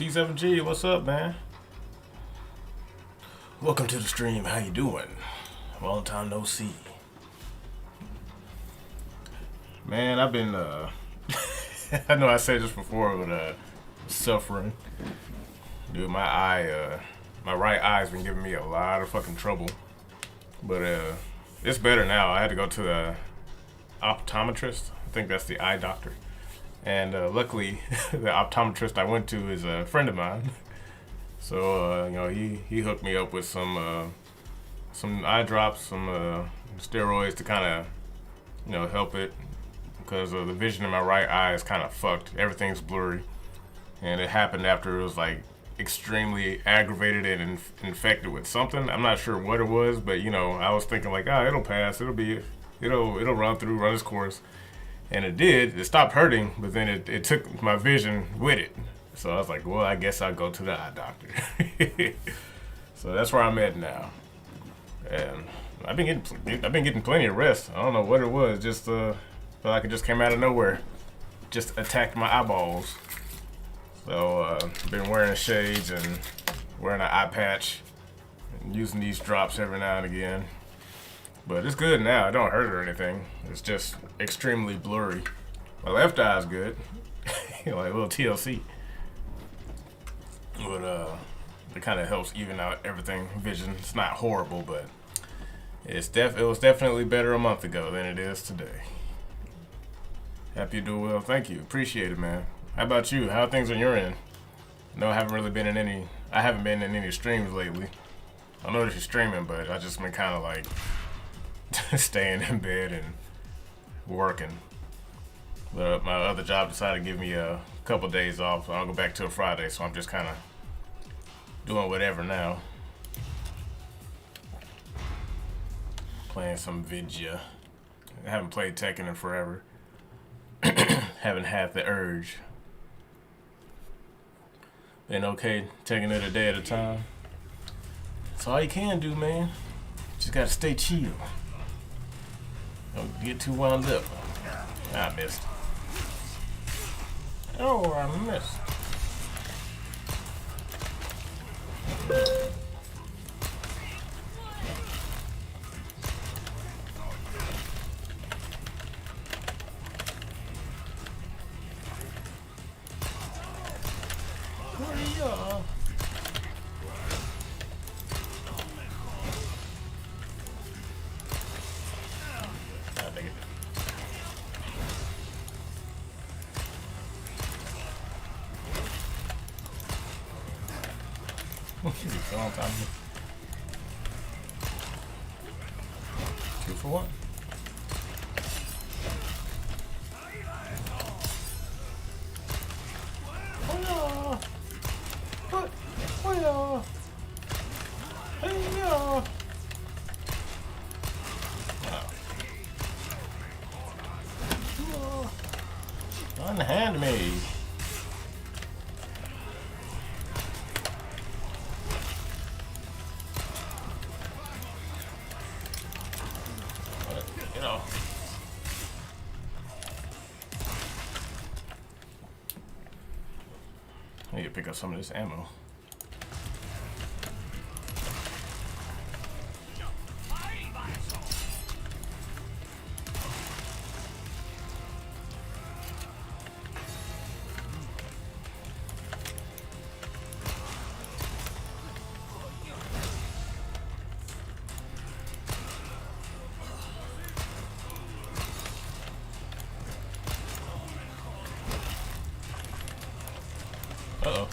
T7G, what's up, man? Welcome to the stream. How you doing? Long time no see. Man, I've been I know I said this before, but suffering. Dude, my right eye's been giving me a lot of fucking trouble. But it's better now. I had to go to the optometrist. I think that's the eye doctor. And luckily, the optometrist I went to is a friend of mine. So you know, he hooked me up with some eye drops, some steroids to kind of, you know, help it, because the vision in my right eye is kind of fucked. Everything's blurry, and it happened after it was like extremely aggravated and infected with something. I'm not sure what it was, but you know, I was thinking like, oh, it'll pass. It'll run its course. And it did. It stopped hurting, but then it took my vision with it. So I was like, well, I guess I'll go to the eye doctor. So that's where I'm at now. And I've been getting plenty of rest. I don't know what it was. Just felt like it just came out of nowhere. Just attacked my eyeballs. So been wearing shades and wearing an eye patch and using these drops every now and again. But it's good now. It don't hurt or anything. It's just extremely blurry. My left eye's good. Like a little TLC. But it kind of helps even out everything. Vision. It's not horrible, but it was definitely better a month ago than it is today. Happy you do well. Thank you. Appreciate it, man. How about you? How are things on your end? No, I haven't been in any streams lately. I know that you're streaming, but I just been kind of like staying in bed and working. But my other job decided to give me a couple days off, so I'll go back to a Friday, so I'm just kind of doing whatever now. Playing some Vidya. I haven't played Tekken in forever. Haven't had the urge. Been okay taking it a day at a time. That's all you can do, man. Just gotta stay chill. Don't get too wound up. I missed. Oh, I missed. Two for one. Unhand me. You know. I need to pick up some of this ammo. Uh-oh.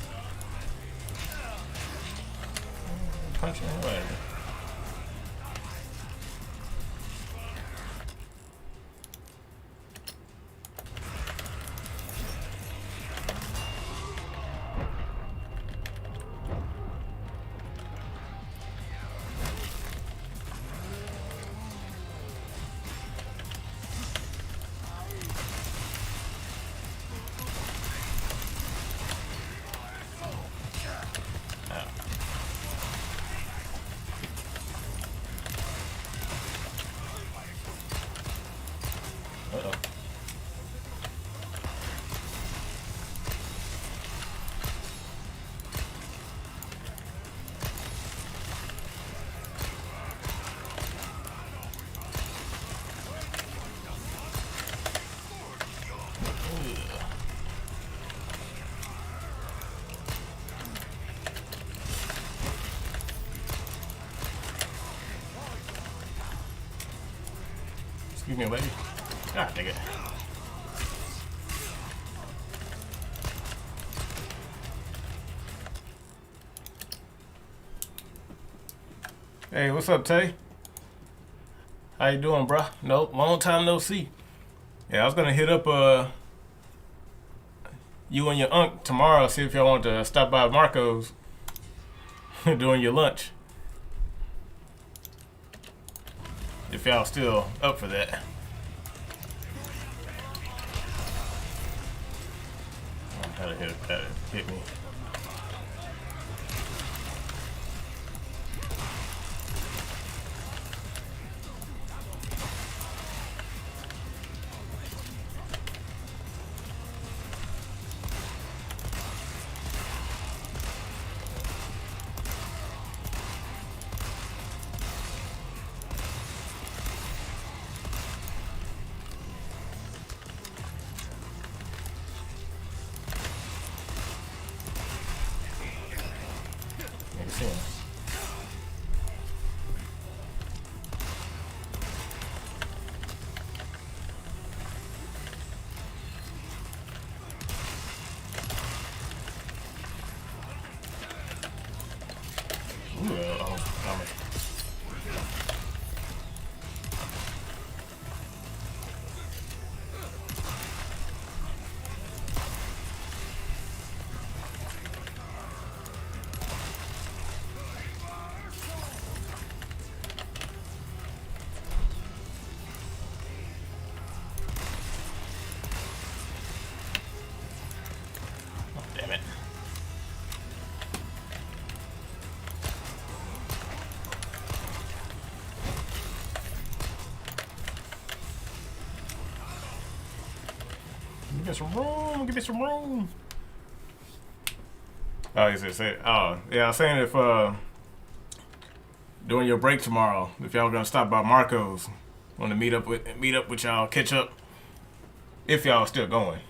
me away. God dang it. Hey, what's up, Tay? How you doing, bruh? Nope, long time no see. Yeah, I was gonna hit up you and your unc tomorrow, see if y'all want to stop by Marco's during your lunch. If y'all still up for that. How to hit me. Damn it. Give me some room. Give me some room. Oh, you said, oh, yeah, I was saying if, during your break tomorrow, if y'all gonna stop by Marco's, want to meet up with y'all, catch up, if y'all still going.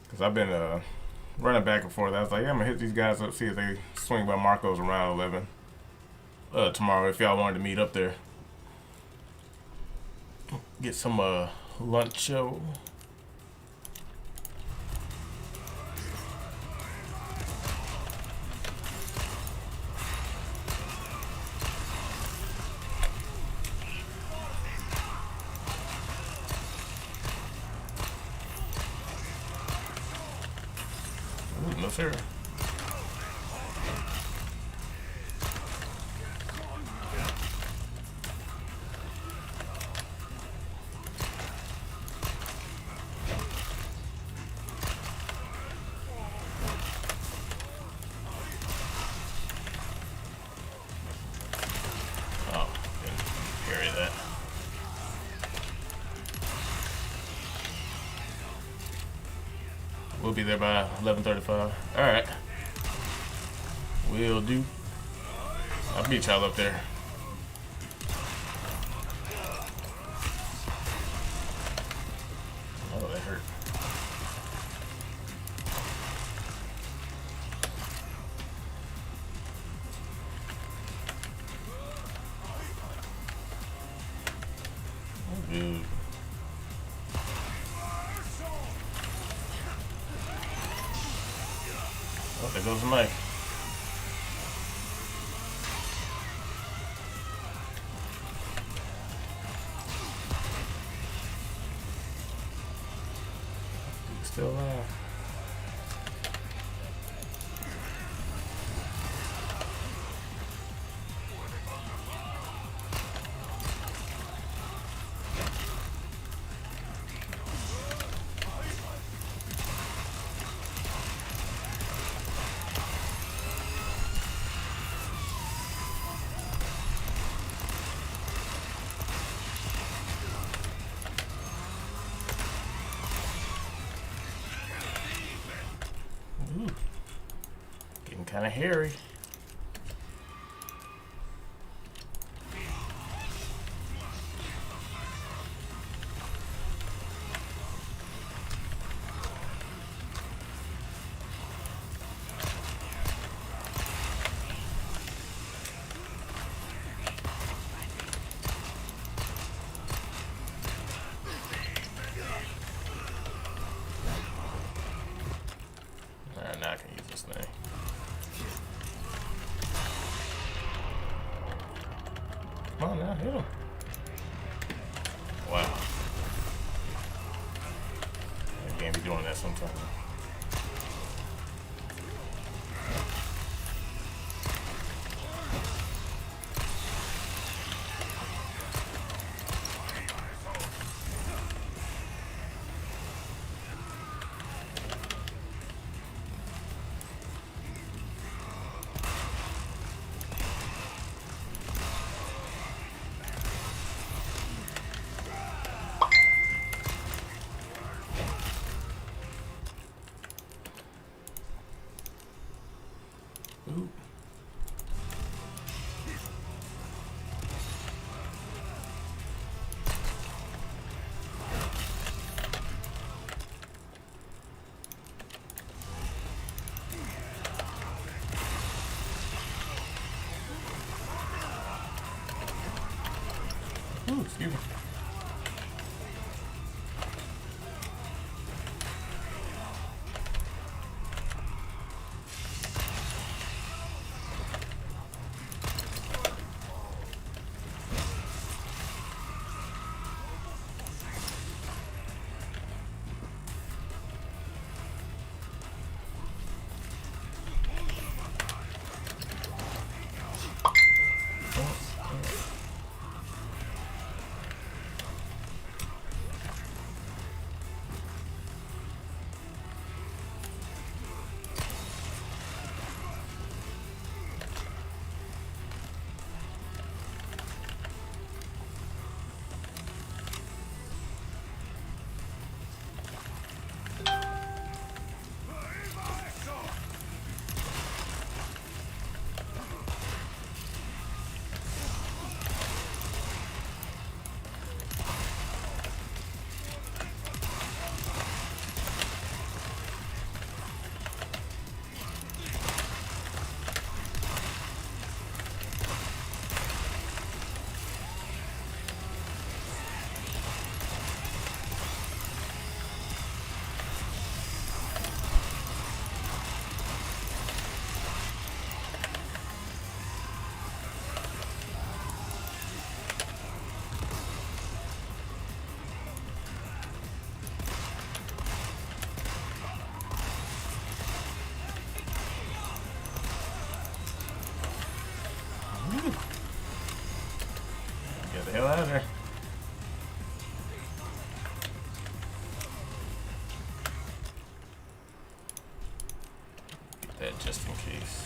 Cause I've been running back and forth. I was like, yeah, I'm gonna hit these guys up, see if they swing by Marco's around 11 tomorrow. If y'all wanted to meet up there, get some lunch. No sir. Oh, didn't carry that. We'll be there by 11:35. All right. Will do. I'll meet y'all up there. Oh, that hurt. Oh, dude. Oh, there goes the mic. Still alive. Ooh. Getting kind of hairy. doing that sometime. Ooh. Ooh, excuse me. Get the hell out of there. Get that just in case.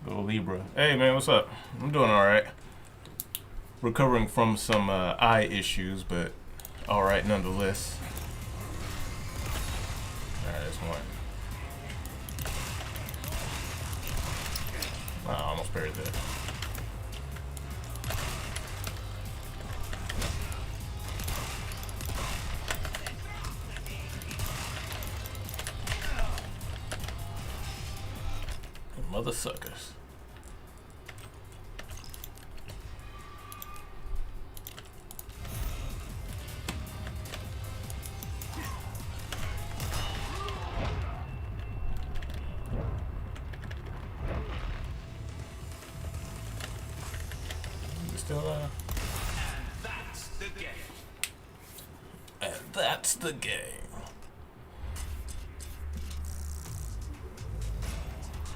Go Libra. Hey man, what's up? I'm doing alright. Recovering from some eye issues, but alright nonetheless. Alright, that's one. Oh, I almost buried that. Mother suckers. Still alive. That's the game. And that's the game.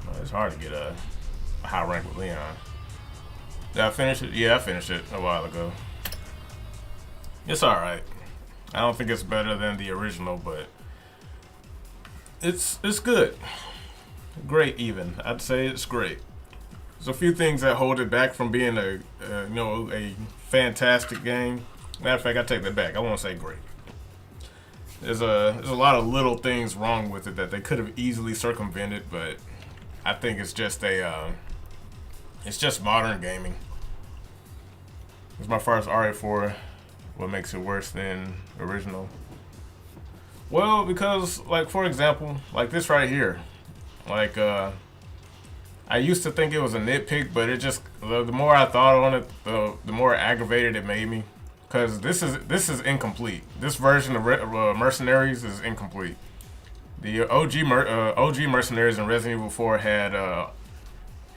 Well, it's hard to get a high rank with Leon. Did I finish it? Yeah, I finished it a while ago. It's alright. I don't think it's better than the original, but it's good. Great even. I'd say it's great. There's a few things that hold it back from being a fantastic game. Matter of fact, I take that back. I won't say great. There's a lot of little things wrong with it that they could have easily circumvented, but I think it's just it's just modern gaming. It's my first RA4. What makes it worse than original? Well, because like for example, like this right here, like I used to think it was a nitpick, but it just the more I thought on it, the more aggravated it made me. Because this is incomplete. This version of Mercenaries is incomplete. The OG Mercenaries in Resident Evil 4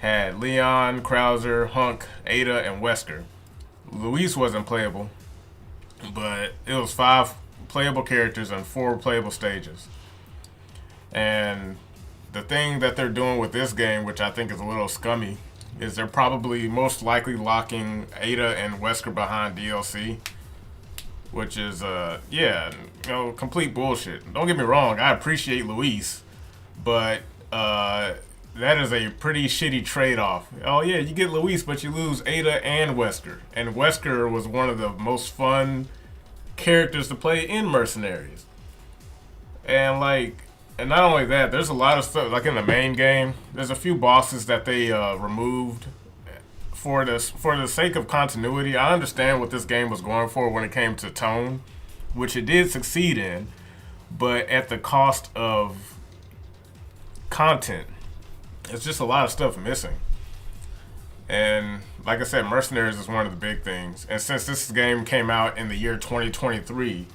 had Leon, Krauser, Hunk, Ada, and Wesker. Luis wasn't playable, but it was 5 playable characters and 4 playable stages. And the thing that they're doing with this game, which I think is a little scummy, is they're probably most likely locking Ada and Wesker behind DLC, which is complete bullshit. Don't get me wrong, I appreciate Luis, but that is a pretty shitty trade-off. Oh yeah, you get Luis, but you lose Ada and Wesker. And Wesker was one of the most fun characters to play in Mercenaries. And not only that, there's a lot of stuff, like in the main game, there's a few bosses that they removed for the sake of continuity. I understand what this game was going for when it came to tone, which it did succeed in, but at the cost of content. It's just a lot of stuff missing. And like I said, Mercenaries is one of the big things. And since this game came out in the year 2023,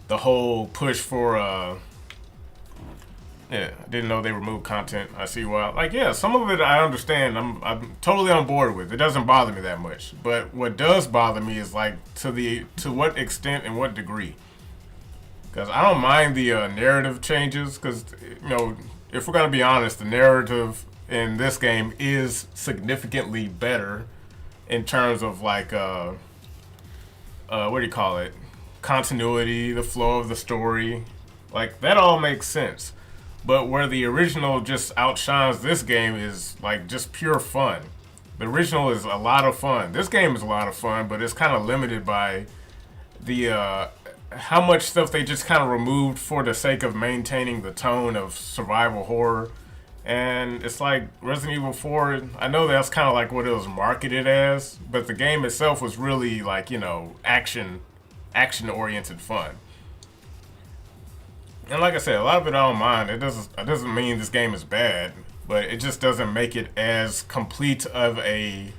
the whole push for I didn't know they removed content. I see why. Like, yeah, some of it I understand. I'm totally on board with. It doesn't bother me that much. But what does bother me is like to what extent and what degree. Because I don't mind the narrative changes. Because if we're gonna be honest, the narrative in this game is significantly better in terms of like what do you call it? Continuity, the flow of the story. Like that all makes sense. But where the original just outshines this game is like just pure fun. The original is a lot of fun. This game is a lot of fun, but it's kind of limited by the how much stuff they just kind of removed for the sake of maintaining the tone of survival horror. And it's like Resident Evil 4, I know that's kind of like what it was marketed as, but the game itself was really like, action-oriented fun. And like I said, a lot of it I don't mind. It doesn't mean this game is bad, but it just doesn't make it as complete of a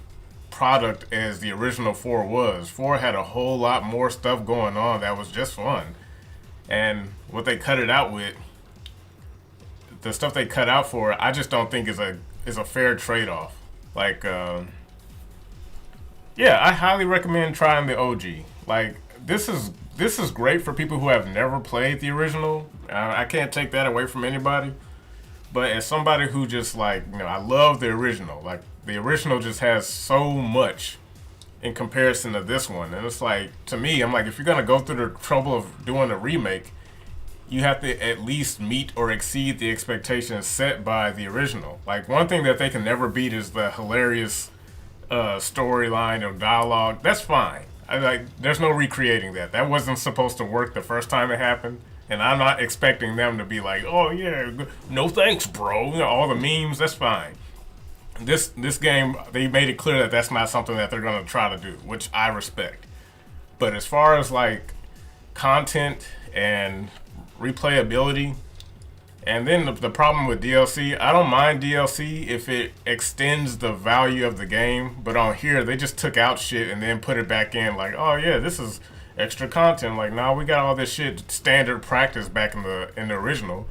product as the original 4 was. 4 had a whole lot more stuff going on that was just fun. And what they cut it out with, the stuff they cut out for it, I just don't think is a fair trade-off. Like, I highly recommend trying the OG. Like, this is great for people who have never played the original. I can't take that away from anybody. But as somebody who just I love the original. Like, the original just has so much in comparison to this one. And it's like, to me, I'm like, if you're going to go through the trouble of doing a remake, you have to at least meet or exceed the expectations set by the original. Like, one thing that they can never beat is the hilarious storyline or dialogue. That's fine. There's no recreating that. That wasn't supposed to work the first time it happened. And I'm not expecting them to be like, oh yeah, no thanks, bro. All the memes, that's fine. This game, they made it clear that that's not something that they're going to try to do, which I respect. But as far as like content and replayability, and then the problem with DLC, I don't mind DLC if it extends the value of the game, but on here they just took out shit and then put it back in like, oh yeah, this is extra content. Like, nah, we got all this shit standard practice back in the original.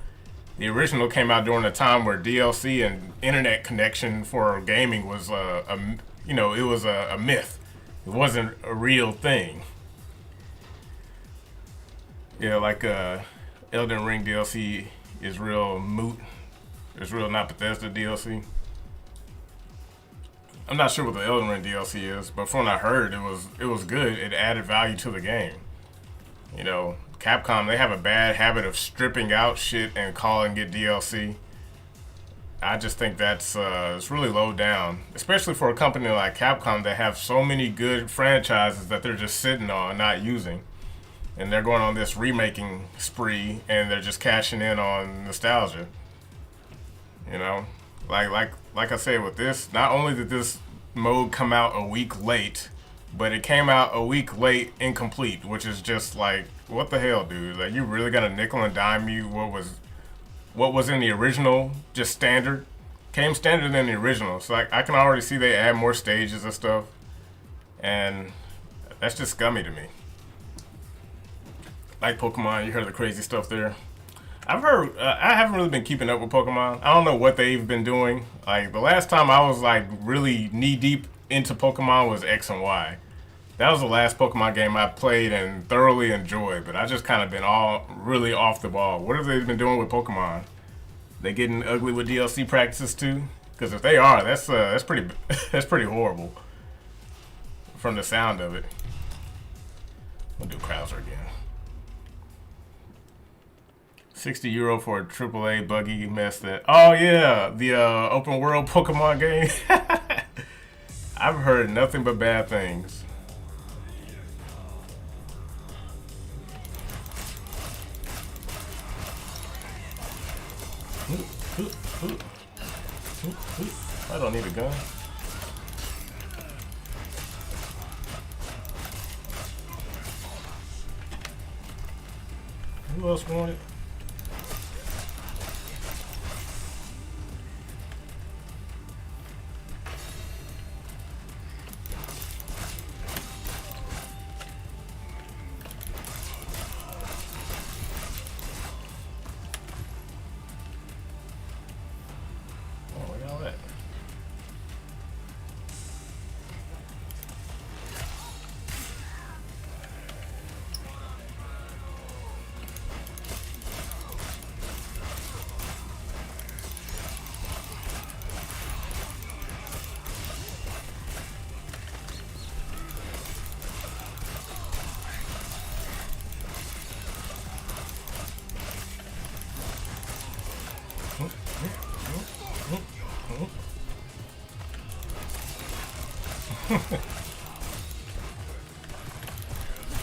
The original came out during a time where DLC and internet connection for gaming was it was a myth. It wasn't a real thing. Yeah, like Elden Ring DLC is real moot. It's real not Bethesda DLC. I'm not sure what the Elden Ring DLC is, but from what I heard, it was good. It added value to the game. Capcom, they have a bad habit of stripping out shit and calling it DLC. I just think that's it's really low down, especially for a company like Capcom that have so many good franchises that they're just sitting on, not using, and they're going on this remaking spree, and they're just cashing in on nostalgia. You know, like I said with this, not only did this mode come out a week late, but it came out a week late incomplete, which is just like, what the hell, dude? Like, you really got to nickel and dime me what was in the original, just standard, came standard in the original. So I can already see they add more stages and stuff, and that's just scummy to me. Like Pokemon, you heard the crazy stuff there. I've heard, I haven't really been keeping up with Pokemon. I don't know what they've been doing. Like, the last time I was like really knee deep into Pokemon was X and Y. That was the last Pokemon game I played and thoroughly enjoyed, but I just kind of been all really off the ball. What have they been doing with Pokemon? They getting ugly with DLC practices too? Because if they are, that's pretty that's pretty horrible. From the sound of it. We'll do Krauser again. €60 for a AAA buggy mess that. Oh yeah, the open world Pokemon game. I've heard nothing but bad things. I don't need a gun. Who else wanted?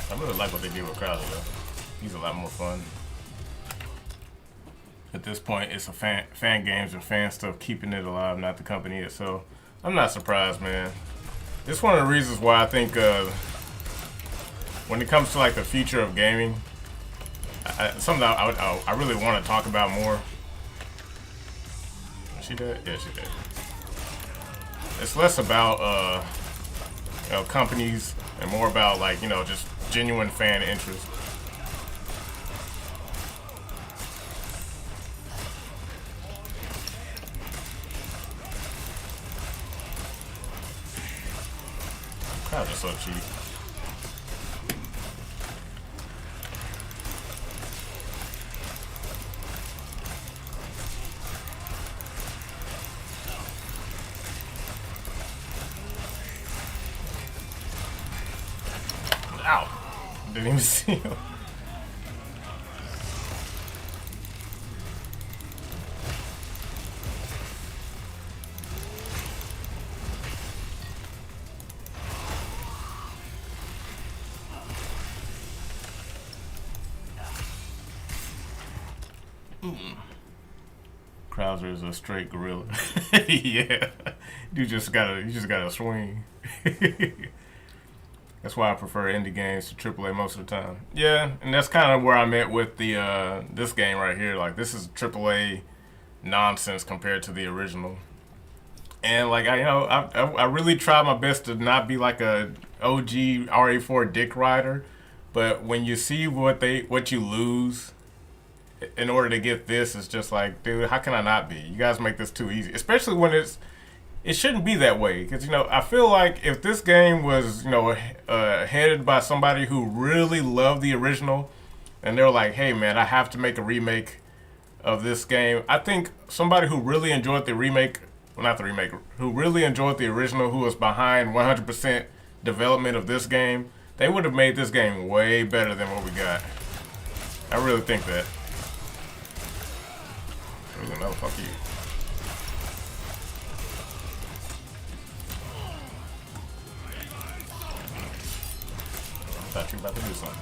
I really like what they did with Crowder though. He's a lot more fun. At this point, it's a fan games and fan stuff keeping it alive, not the company itself. I'm not surprised, man. It's one of the reasons why I think when it comes to like the future of gaming, something I really want to talk about more. Is she dead? Yeah, she did. It's less about companies and more about like just genuine fan interest. Crowds are so cheap. Ow! Didn't even see him. Krauser is a straight gorilla. Yeah, you just gotta swing. That's why I prefer indie games to AAA most of the time. Yeah, and that's kind of where I'm at with the this game right here. Like, this is AAA nonsense compared to the original. And like I really try my best to not be like a OG RE4 dick rider, but when you see what you lose in order to get this, it's just like, dude, how can I not be? You guys make this too easy, especially when it shouldn't be that way. Because I feel like if this game was headed by somebody who really loved the original, and they're like, hey man, I have to make a remake of this game. I think somebody who really enjoyed the remake, well, not the remake, who really enjoyed the original, who was behind 100% development of this game, they would have made this game way better than what we got. I really think that. There's another fuck you. you about to do something.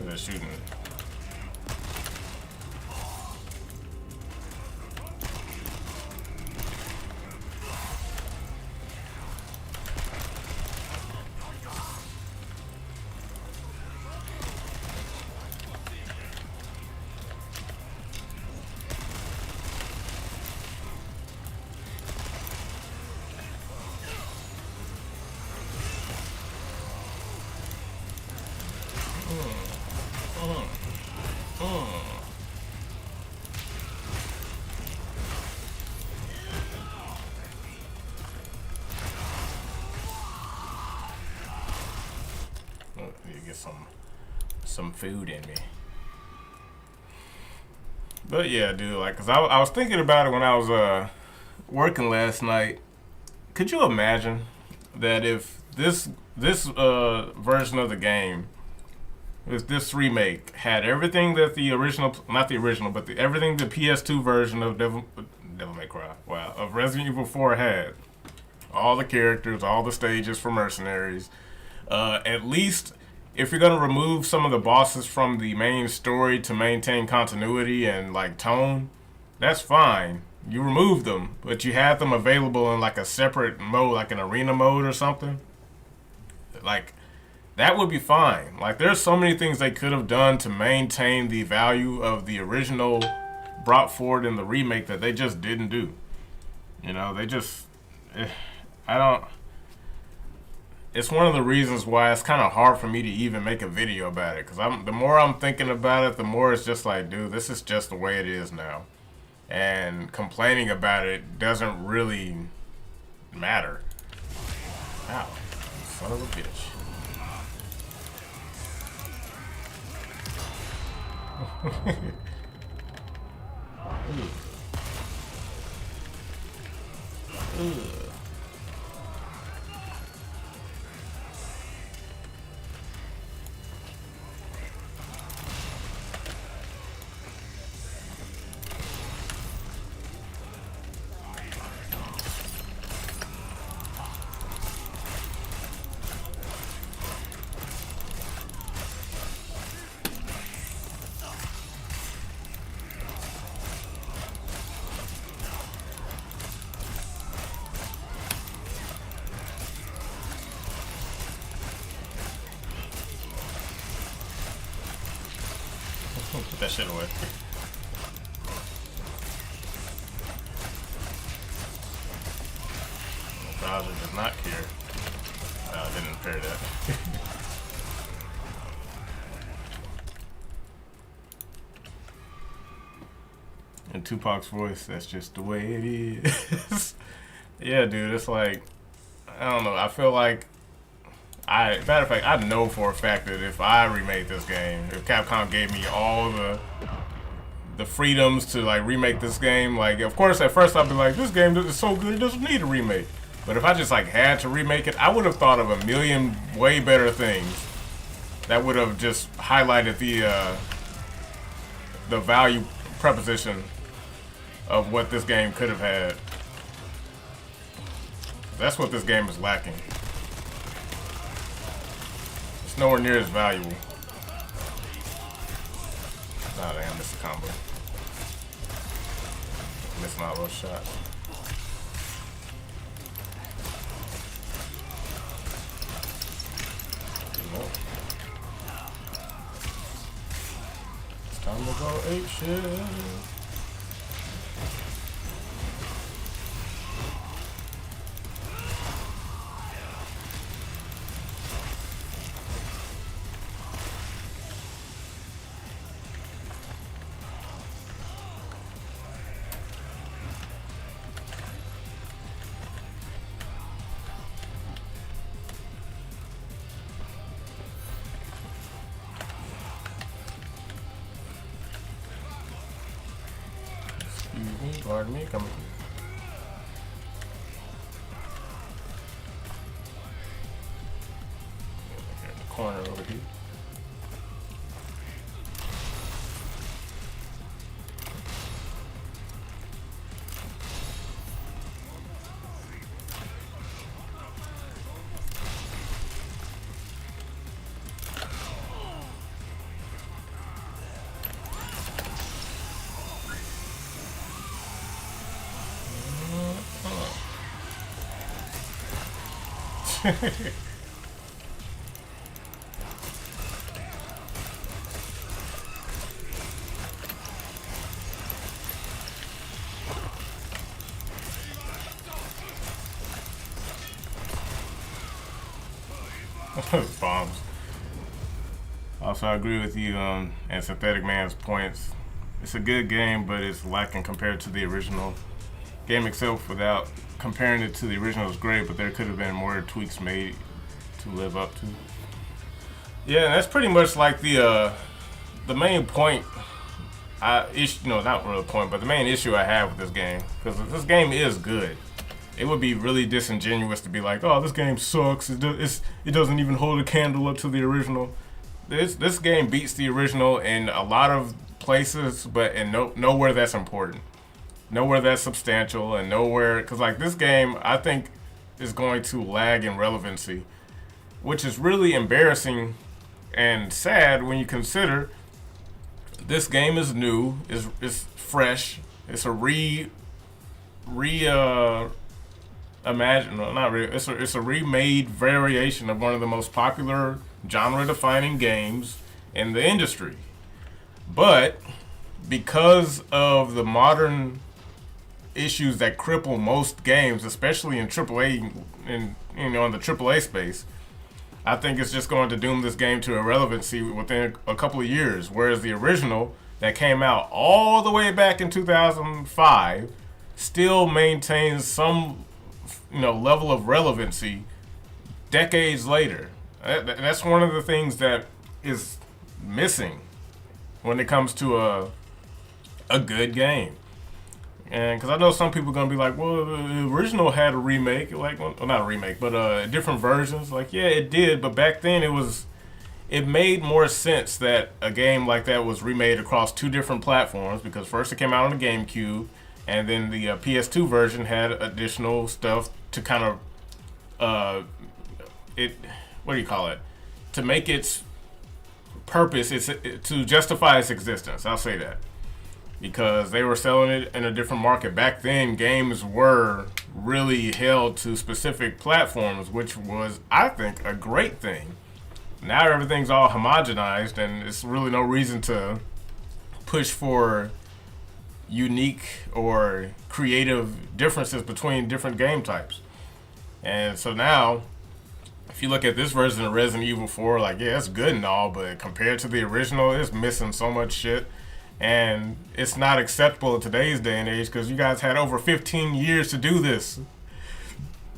They're shooting. You get some food in me. But yeah, dude, like, cause I was thinking about it when I was working last night. Could you imagine that if this version of the game, if this remake had everything that the original, not the original, but everything the PS2 version of Devil May Cry, wow, of Resident Evil 4 had, all the characters, all the stages for mercenaries, at least if you're gonna remove some of the bosses from the main story to maintain continuity and like tone, that's fine. You remove them, but you have them available in like a separate mode, like an arena mode or something. Like, that would be fine. Like, there's so many things they could have done to maintain the value of the original brought forward in the remake that they just didn't do. You know, they just, I don't. It's one of the reasons why it's kind of hard for me to even make a video about it. Because the more I'm thinking about it, the more it's just like, dude, this is just the way it is now. And complaining about it doesn't really matter. Ow, son of a bitch. Ugh. Put that shit away. Bowser does not care. I didn't repair that. In Tupac's voice, that's just the way it is. Yeah, dude, it's like, I don't know, I feel like matter of fact, I know for a fact that if I remade this game, if Capcom gave me all the freedoms to like remake this game, like, of course at first I'd be like, this game is so good it doesn't need a remake. But if I just like had to remake it, I would have thought of a million way better things that would have just highlighted the value proposition of what this game could have had. That's what this game is lacking. It's nowhere near as valuable. Oh damn, I missed a combo. Missing all those shots. Nope. It's time to go ape shit. Pardon me, coming. Here in the corner over here. Bombs. Also, I agree with you and Synthetic Man's points. It's a good game, but it's lacking compared to the original. Game itself, without comparing it to the original, is great, but there could have been more tweaks made to live up to. Yeah, and that's pretty much like the main point. Not really point, but the main issue I have with this game, because this game is good. It would be really disingenuous to be like, "Oh, this game sucks. It doesn't even hold a candle up to the original." This game beats the original in a lot of places, but in nowhere that's important, nowhere that's substantial, and nowhere because like this game, I think is going to lag in relevancy, which is really embarrassing and sad when you consider this game is new, is fresh, it's a it's a remade variation of one of the most popular genre-defining games in the industry. But because of the modern issues that cripple most games, especially in AAA, in the AAA space, I think it's just going to doom this game to irrelevancy within a couple of years. Whereas the original that came out all the way back in 2005 still maintains some level of relevancy decades later. That's one of the things that is missing when it comes to a good game. And because I know some people are going to be like, well, the original had a remake, like, well, not a remake, but different versions. Like, yeah, it did, but back then it made more sense that a game like that was remade across two different platforms, because first it came out on the GameCube, and then the PS2 version had additional stuff to kind of to make its purpose, to justify its existence. I'll say that. Because they were selling it in a different market. Back then, games were really held to specific platforms, which was, I think, a great thing. Now everything's all homogenized, and it's really no reason to push for unique or creative differences between different game types. And so now, if you look at this version of Resident Evil 4, like, yeah, it's good and all, but compared to the original, it's missing so much shit. And it's not acceptable in today's day and age because you guys had over 15 years to do this.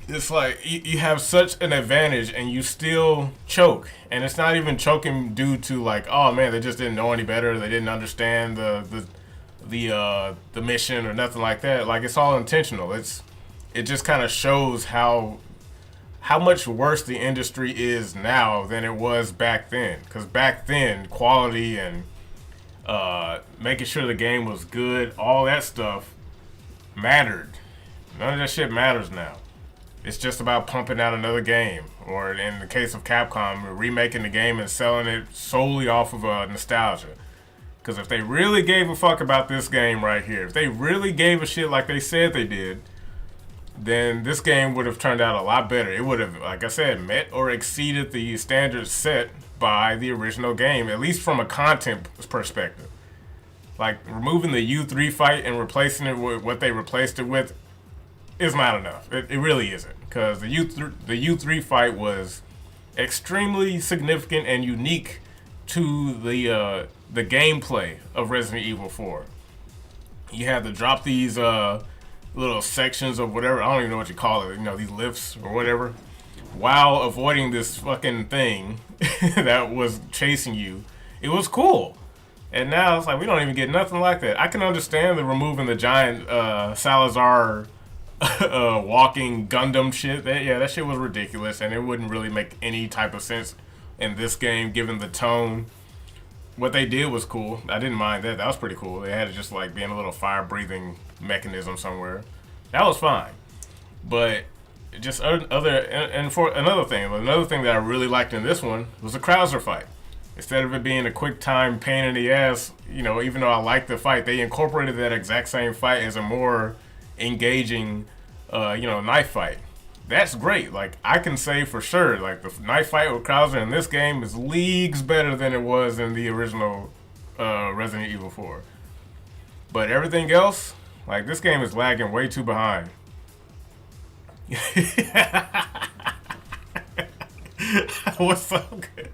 It's like you have such an advantage and you still choke. And it's not even choking due to like, oh man, they just didn't know any better. They didn't understand the mission or nothing like that. Like, it's all intentional. It just kind of shows how much worse the industry is now than it was back then. Because back then, quality and making sure the game was good, all that stuff mattered. None of that shit matters now. It's just about pumping out another game, or in the case of Capcom, remaking the game and selling it solely off of nostalgia. Because if they really gave a fuck about this game right here, if they really gave a shit like they said they did, then this game would have turned out a lot better. It would have, like I said, met or exceeded the standards set by the original game, at least from a content perspective. Like, removing the U3 fight and replacing it with what they replaced it with is not enough. It really isn't. Because the U3 fight was extremely significant and unique to the gameplay of Resident Evil 4. You had to drop these little sections of whatever, I don't even know what you call it, these lifts or whatever, while avoiding this fucking thing that was chasing you. It was cool. And now it's like, we don't even get nothing like that. I can understand the removing the giant Salazar walking Gundam shit. That shit was ridiculous, and it wouldn't really make any type of sense in this game, given the tone. What they did was cool. I didn't mind that. That was pretty cool. They had it just like being a little fire-breathing mechanism somewhere. That was fine. But just another thing that I really liked in this one was the Krauser fight. Instead of it being a quick time pain in the ass, even though I liked the fight, they incorporated that exact same fight as a more engaging, knife fight. that's great. Like, I can say for sure, like, the knife fight with Krauser in this game is leagues better than it was in the original Resident Evil 4. But everything else, like, this game is lagging way too behind. What's so good?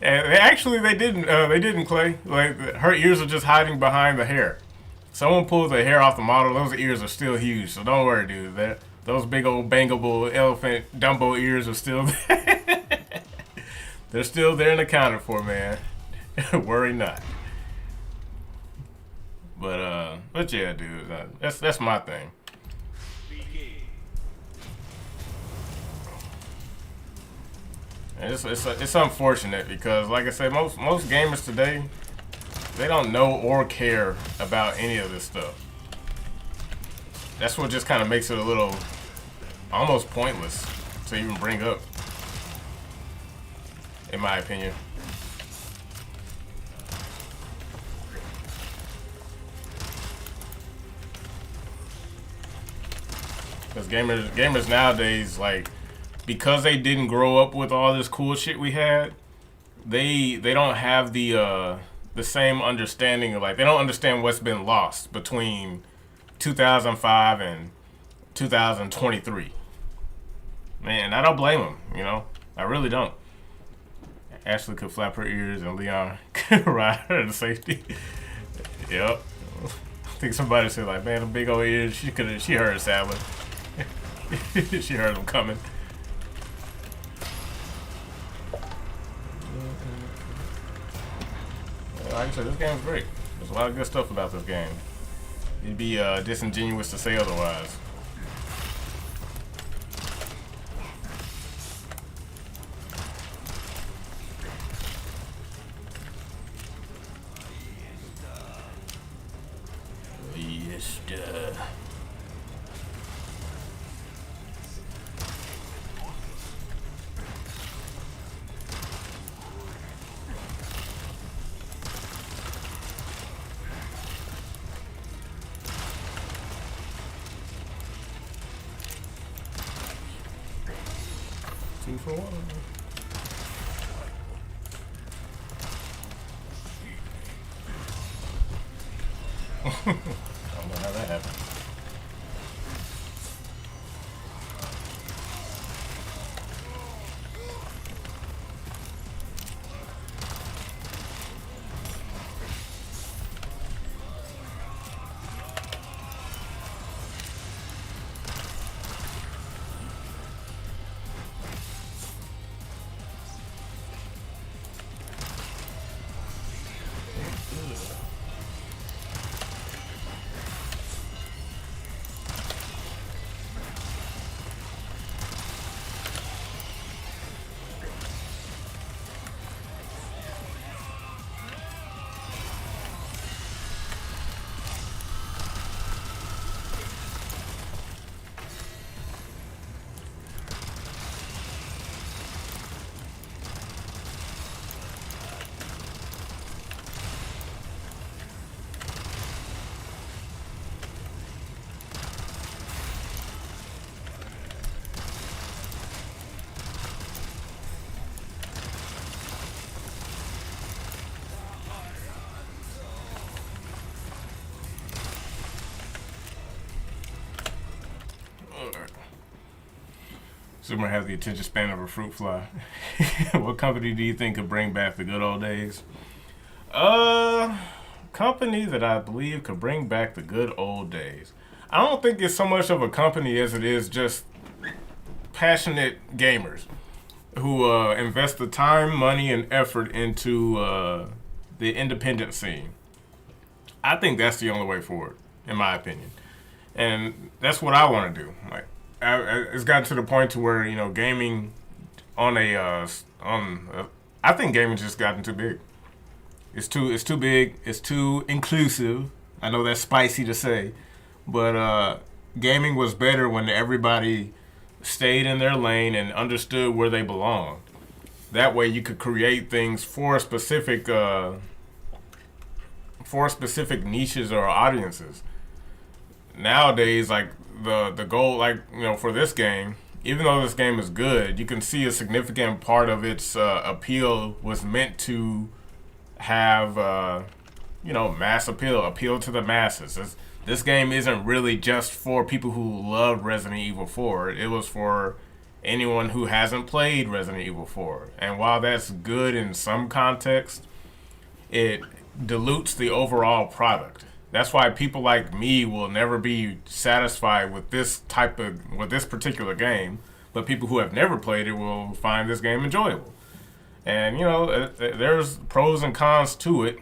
And they didn't, Clay. Like, her ears are just hiding behind the hair. Someone pulls the hair off the model, those ears are still huge. So don't worry, dude. Those big old bangable elephant Dumbo ears are still there. They're still there and accounted for, man. Worry not. But yeah, dude. That's my thing. And it's unfortunate because, like I said, most gamers today, they don't know or care about any of this stuff. That's what just kind of makes it a little almost pointless to even bring up, in my opinion. Because gamers nowadays, like, because they didn't grow up with all this cool shit we had, they don't have the same understanding of, like, they don't understand what's been lost between 2005 and 2023. Man, I don't blame them, you know? I really don't. Ashley could flap her ears and Leon could ride her to safety. Yep. I think somebody said, like, man, the big old ears, she heard Sadler. She heard them coming. Like I said, this game's great. There's a lot of good stuff about this game. It'd be disingenuous to say otherwise. Yes, 2 for 1. I don't know how that happened. Super has the attention span of a fruit fly. What company do you think could bring back the good old days? Company that I believe could bring back the good old days. I don't think it's so much of a company as it is just passionate gamers who invest the time, money, and effort into the independent scene. I think that's the only way forward, in my opinion, and that's what I want to do. Like, it's gotten to the point to where, you know, gaming on I think gaming just gotten too big. It's too big. It's too inclusive. I know that's spicy to say, but gaming was better when everybody stayed in their lane and understood where they belonged. That way, you could create things for specific niches or audiences. Nowadays, like the goal, like, you know, for this game, even though this game is good, you can see a significant part of its appeal was meant to have, mass appeal to the masses. This game isn't really just for people who love Resident Evil 4. It was for anyone who hasn't played Resident Evil 4. And while that's good in some context, it dilutes the overall product. That's why people like me will never be satisfied with this particular game, but people who have never played it will find this game enjoyable. And there's pros and cons to it,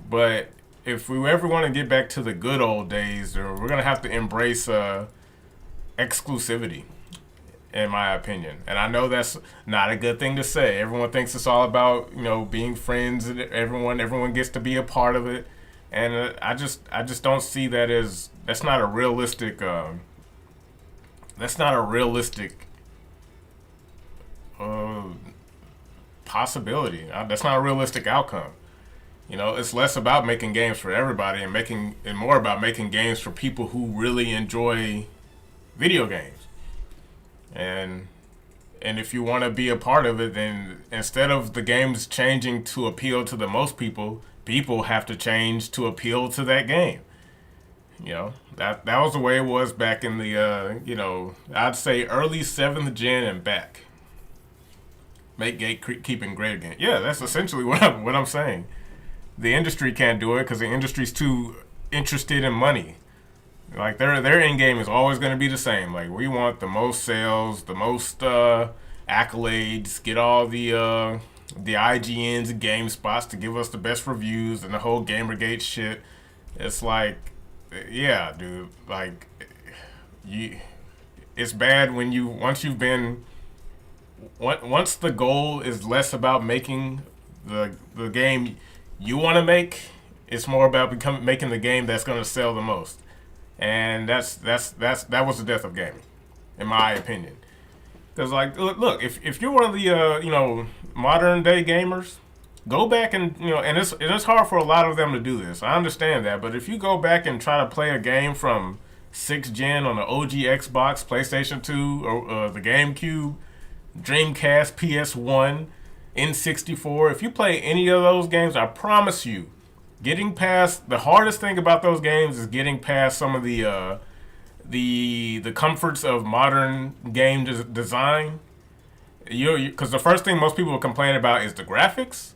but if we ever want to get back to the good old days, we're gonna have to embrace exclusivity, in my opinion. And I know that's not a good thing to say. Everyone thinks it's all about being friends, and everyone gets to be a part of it. And I just don't see that as that's not a realistic possibility. That's not a realistic outcome. It's less about making games for everybody and more about making games for people who really enjoy video games. And if you want to be a part of it, then instead of the games changing to appeal to the most people have to change to appeal to that game. That was the way it was back in the I'd say early 7th gen and back. Make gatekeeping great again. Yeah, that's essentially what I'm saying. The industry can't do it because the industry's too interested in money. Like their end game is always going to be the same. Like, we want the most sales, the most accolades, get all the IGNs and GameSpots to give us the best reviews and the whole Gamergate shit. It's like, yeah, dude. Like, it's bad when once the goal is less about making the game you want to make, it's more about making the game that's going to sell the most. And that was the death of gaming, in my opinion. Because, like, look, if you're one of the modern day gamers, go back and and it's hard for a lot of them to do this. I understand that, but if you go back and try to play a game from 6th gen on the OG Xbox, PlayStation 2, or the GameCube, Dreamcast, PS1, N64, if you play any of those games, I promise you, getting past the hardest thing about those games is getting past some of the comforts of modern game design. Because the first thing most people will complain about is the graphics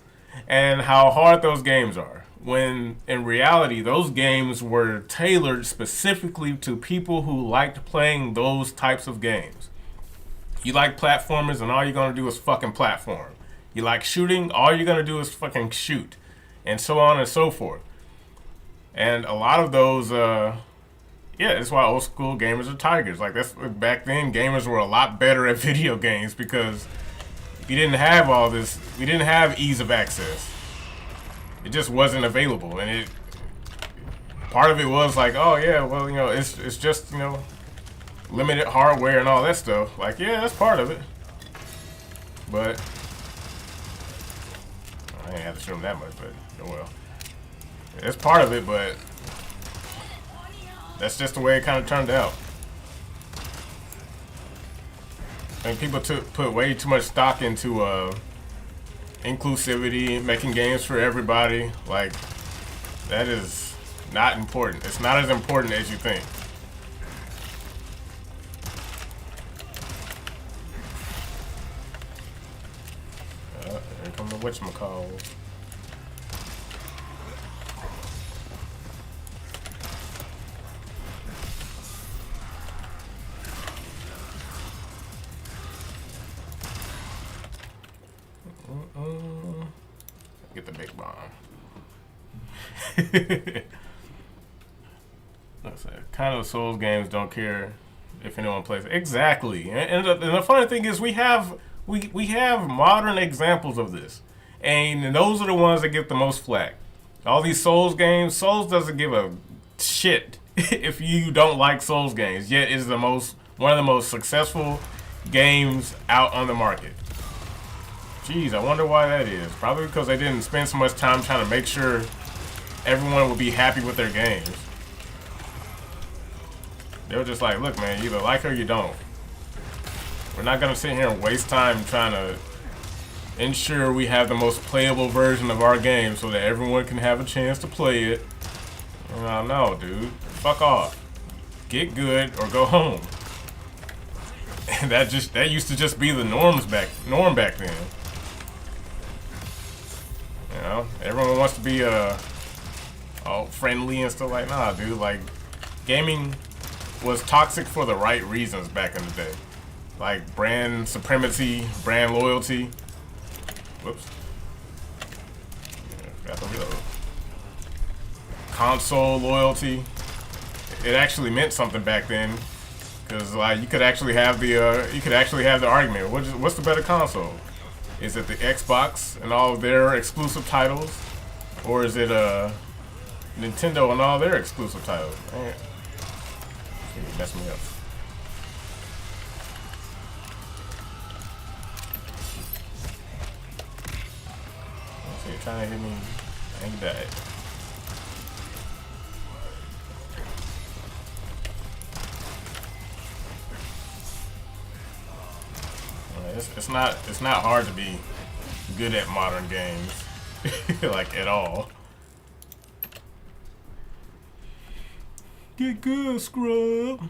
and how hard those games are. When in reality, those games were tailored specifically to people who liked playing those types of games. You like platformers, and all you're gonna do is fucking platform. You like shooting, all you're gonna do is fucking shoot, and so on and so forth. And a lot of those, that's why old school gamers are tigers. Like, that's back then, gamers were a lot better at video games because you didn't have all this. We didn't have ease of access. It just wasn't available, and part of it was like, oh yeah, well it's just limited hardware and all that stuff. Like, yeah, that's part of it, but I ain't have to show them that much, but oh well. It's part of it, but that's just the way it kind of turned out. And people put way too much stock into inclusivity, making games for everybody. Like, that is not important. It's not as important as you think. Here comes the whatchamacallit. Get the big bomb. Kind of Souls games don't care if anyone plays it. Exactly. And the funny thing is, we have modern examples of this, and those are the ones that get the most flack. All these Souls games, Souls doesn't give a shit if you don't like Souls games. Yet it's one of the most successful games out on the market. Jeez, I wonder why that is. Probably because they didn't spend so much time trying to make sure everyone would be happy with their games. They were just like, look, man, you either like it or you don't. We're not gonna sit here and waste time trying to ensure we have the most playable version of our game so that everyone can have a chance to play it. No, dude. Fuck off. Get good or go home. And that used to just be the norm back then. You know, everyone wants to be all friendly and stuff like, nah, dude. Like, gaming was toxic for the right reasons back in the day. Like brand supremacy, brand loyalty. Whoops. Yeah, got the reload. Console loyalty. It actually meant something back then, because like you could actually have the argument. What's the better console? Is it the Xbox and all of their exclusive titles, or is it Nintendo and all their exclusive titles? Man, you mess me up. So you're trying to hit me, and you died. It's not hard to be good at modern games, like at all. Get good, scrub.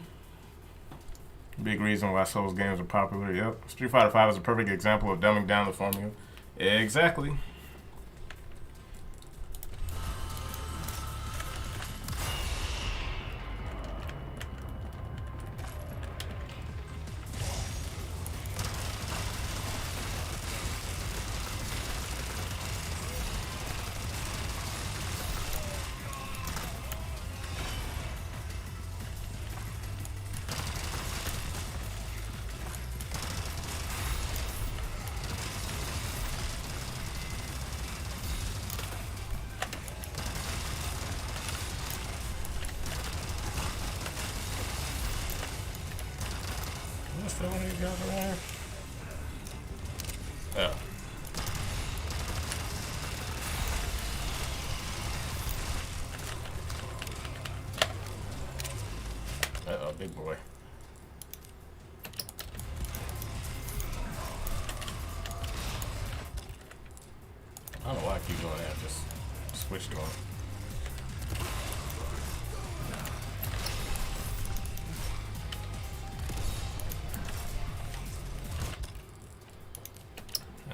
Big reason why Souls games are popular. Yep, Street Fighter V is a perfect example of dumbing down the formula. Exactly. Still one of these guys around? Oh. Uh-oh, big boy. I don't know why I keep doing that. Just switch to him.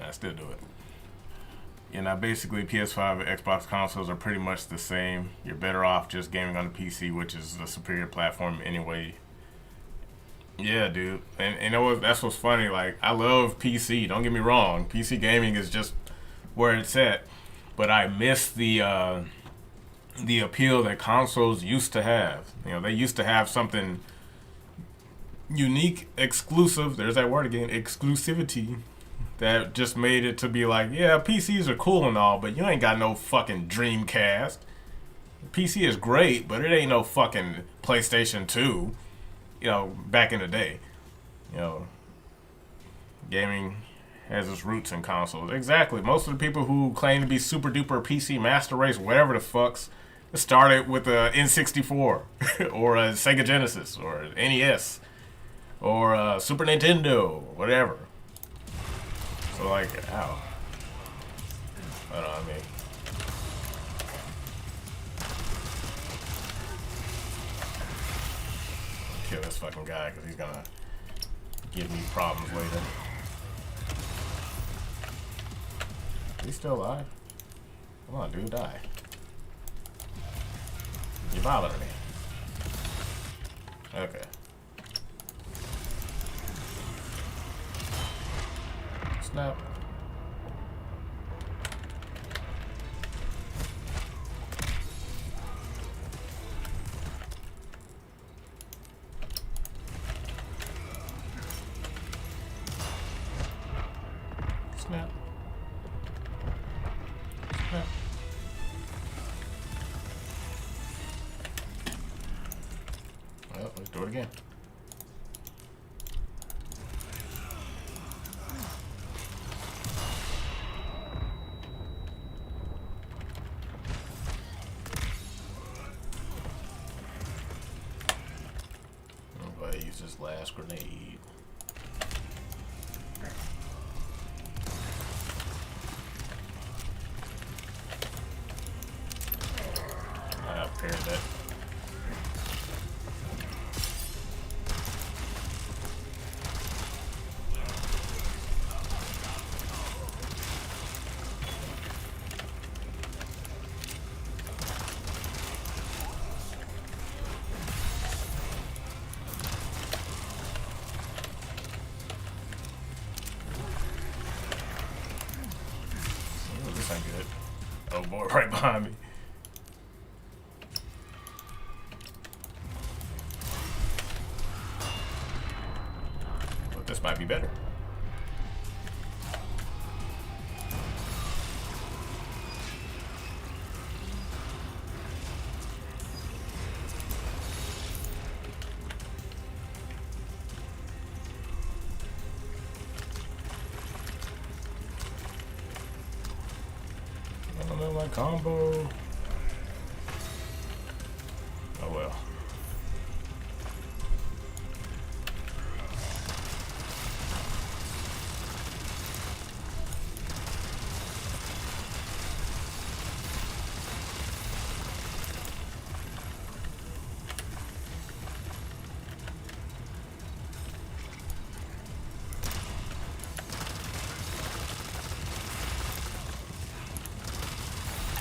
I still do it. Yeah, now basically PS5 and Xbox consoles are pretty much the same. You're better off just gaming on the PC, which is the superior platform anyway. Yeah, dude. And that's what's funny. Like, I love PC. Don't get me wrong. PC gaming is just where it's at. But I miss the appeal that consoles used to have. You know, they used to have something unique, exclusive. There's that word again, exclusivity. That just made it to be like, yeah, PCs are cool and all, but you ain't got no fucking Dreamcast. PC is great, but it ain't no fucking PlayStation 2. You know, back in the day. You know, gaming has its roots in consoles. Exactly. Most of the people who claim to be super duper PC master race, whatever the fucks, started with a N64 or a Sega Genesis or NES or a Super Nintendo, whatever. So like, ow. I don't know, I mean. Kill this fucking guy because he's gonna give me problems later. He's still alive? Come on, dude, die. You're bothering me. Okay. Snap. Snap. Snap. Well, let's do it again. Use this last grenade. Oh boy, right behind me. But this might be better. I don't know my combo. Oh well.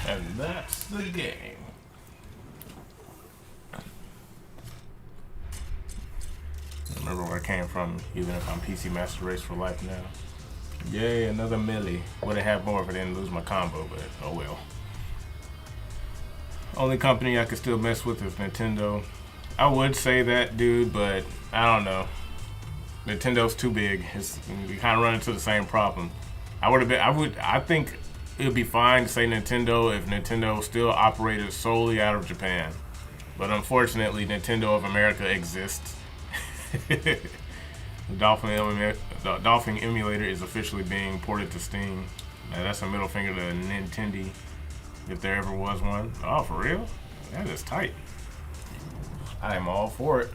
And that's the game. Remember where I came from, even if I'm PC Master Race for life now. Yay, another melee. Would have had more if I didn't lose my combo, but oh well. Only company I could still mess with is Nintendo. I would say that, dude, but I don't know. Nintendo's too big. We kind of run into the same problem. I think it would be fine to say Nintendo if Nintendo still operated solely out of Japan. But unfortunately, Nintendo of America exists. The Dolphin emulator is officially being ported to Steam. Now, that's a middle finger to Nintendo, if there ever was one. Oh, for real? That is tight. I am all for it.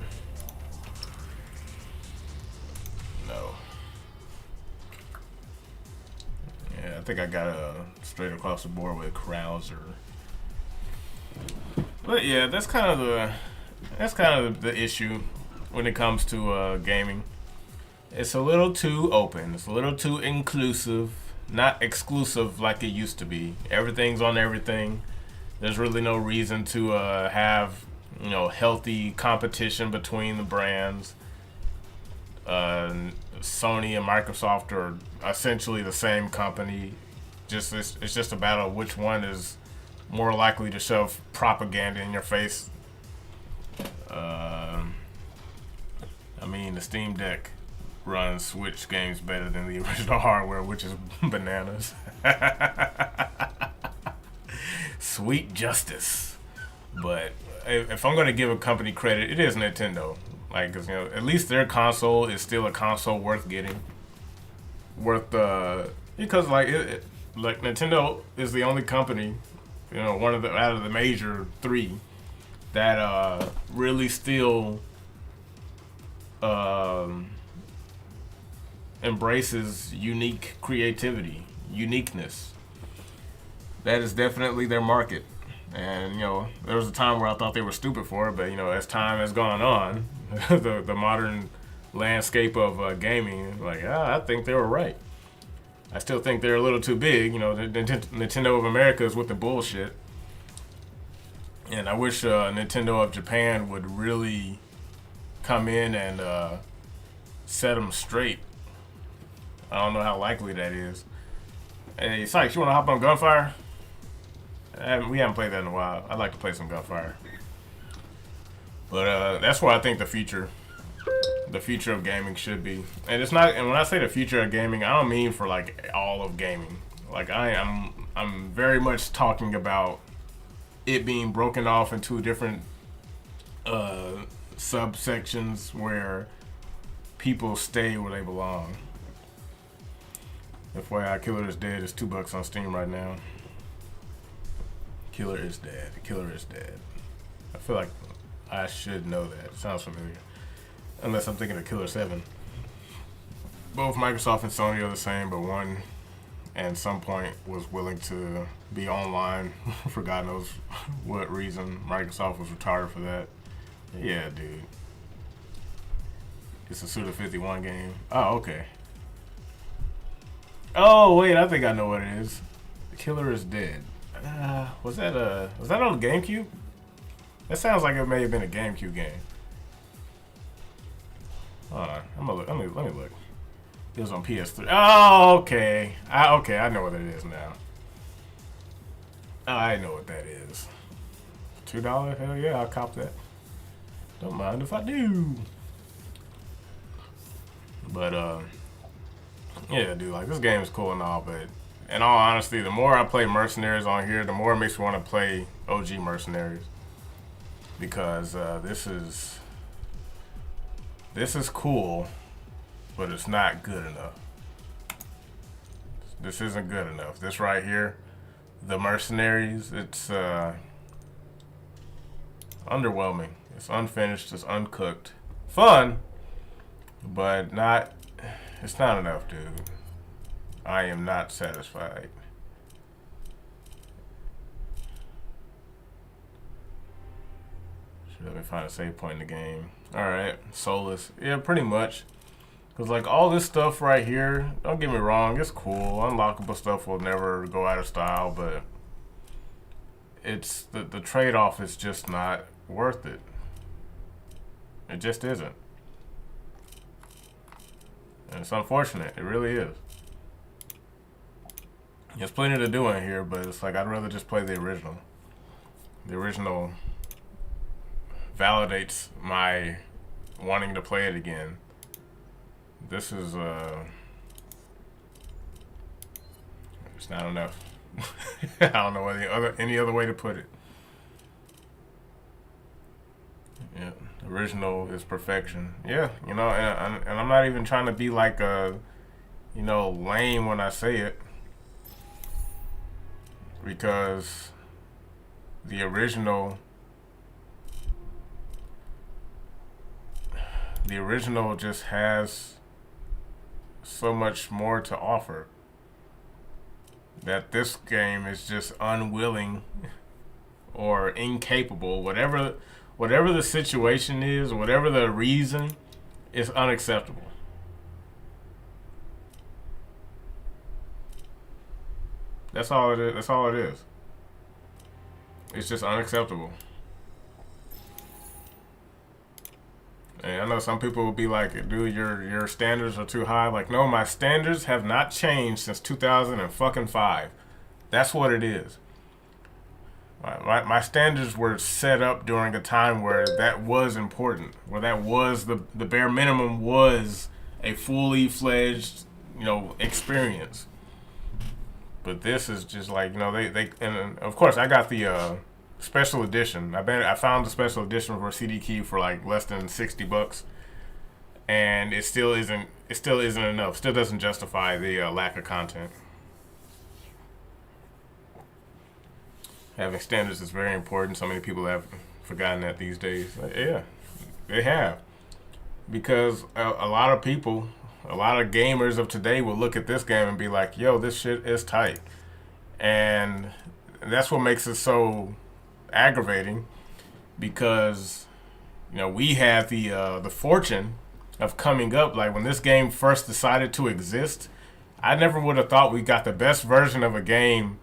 No. Yeah, I think I got straight across the board with Krauser. But yeah, that's kind of the issue when it comes to gaming. It's a little too open. It's a little too inclusive, not exclusive like it used to be. Everything's on everything. There's really no reason to have, healthy competition between the brands. Sony and Microsoft are essentially the same company. It's just a battle of which one is more likely to shove propaganda in your face. The Steam Deck runs Switch games better than the original hardware, which is bananas. Sweet justice. But if I'm going to give a company credit, it is Nintendo. Because at least their console is still a console worth getting. Because Nintendo is the only company, one of out of the major three that really still embraces unique creativity, uniqueness. That is definitely their market. And there was a time where I thought they were stupid for it, but as time has gone on, the modern landscape of gaming, I think they were right. I still think they're a little too big. Nintendo of America is with the bullshit, and I wish Nintendo of Japan would really come in and set them straight. I don't know how likely that is. Hey, Sykes, you want to hop on Gunfire? We haven't played that in a while. I'd like to play some Gunfire. But that's where I think the future of gaming should be. And it's not. And when I say the future of gaming, I don't mean for all of gaming. I'm very much talking about it being broken off into different subsections where people stay where they belong. FYI, Killer is Dead is $2 on Steam right now. Killer is dead. Killer is dead. I feel like I should know that. It sounds familiar. Unless I'm thinking of Killer 7. Both Microsoft and Sony are the same, but one at some point was willing to be online for God knows what reason. Microsoft was retarded for that. Yeah, dude. It's a Suda 51 game. Oh, okay. Oh, wait, I think I know what it is. The Killer is Dead. Was that on the GameCube? That sounds like it may have been a GameCube game. Hold on, I'm gonna look. Let me look. It was on PS3. Oh, okay. I know what it is now. I know what that is. $2? Hell yeah, I'll cop that. Don't mind if I do. But yeah, dude, like this game is cool and all, but in all honesty, the more I play Mercenaries on here, the more it makes me want to play OG Mercenaries. Because this is cool, but it's not good enough. This isn't good enough. This right here, the Mercenaries, it's underwhelming. It's unfinished, it's uncooked. Fun, but not, it's not enough, dude. I am not satisfied. Let me find a save point in the game. Alright, Solus. Yeah, pretty much. Because, like, all this stuff right here, don't get me wrong, it's cool. Unlockable stuff will never go out of style, but it's the trade-off is just not worth it. It just isn't. And it's unfortunate. It really is. There's plenty to do in here, but it's like I'd rather just play the original. The original validates my wanting to play it again. This is it's not enough. I don't know any other way to put it. Yeah, original is perfection. Yeah, you know, and I'm not even trying to be like lame when I say it, because the original just has so much more to offer that this game is just unwilling or incapable, whatever the situation is, whatever the reason, is unacceptable. That's all it is. That's all it is. It's just unacceptable. And I know some people will be like, dude, your standards are too high. Like, no, my standards have not changed since 2005. That's what it is. My standards were set up during a time where that was important, where that was the bare minimum was a fully fledged, experience. But this is just like, they and of course I got the special edition. I found the special edition for CD Key for like less than $60, and it still isn't enough. Still doesn't justify the lack of content. Having standards is very important. So many people have forgotten that these days. Yeah, they have, because a lot of people, a lot of gamers of today will look at this game and be like, "Yo, this shit is tight," and that's what makes it so aggravating, because we had the fortune of coming up. Like when this game first decided to exist, I never would have thought we got the best version of a game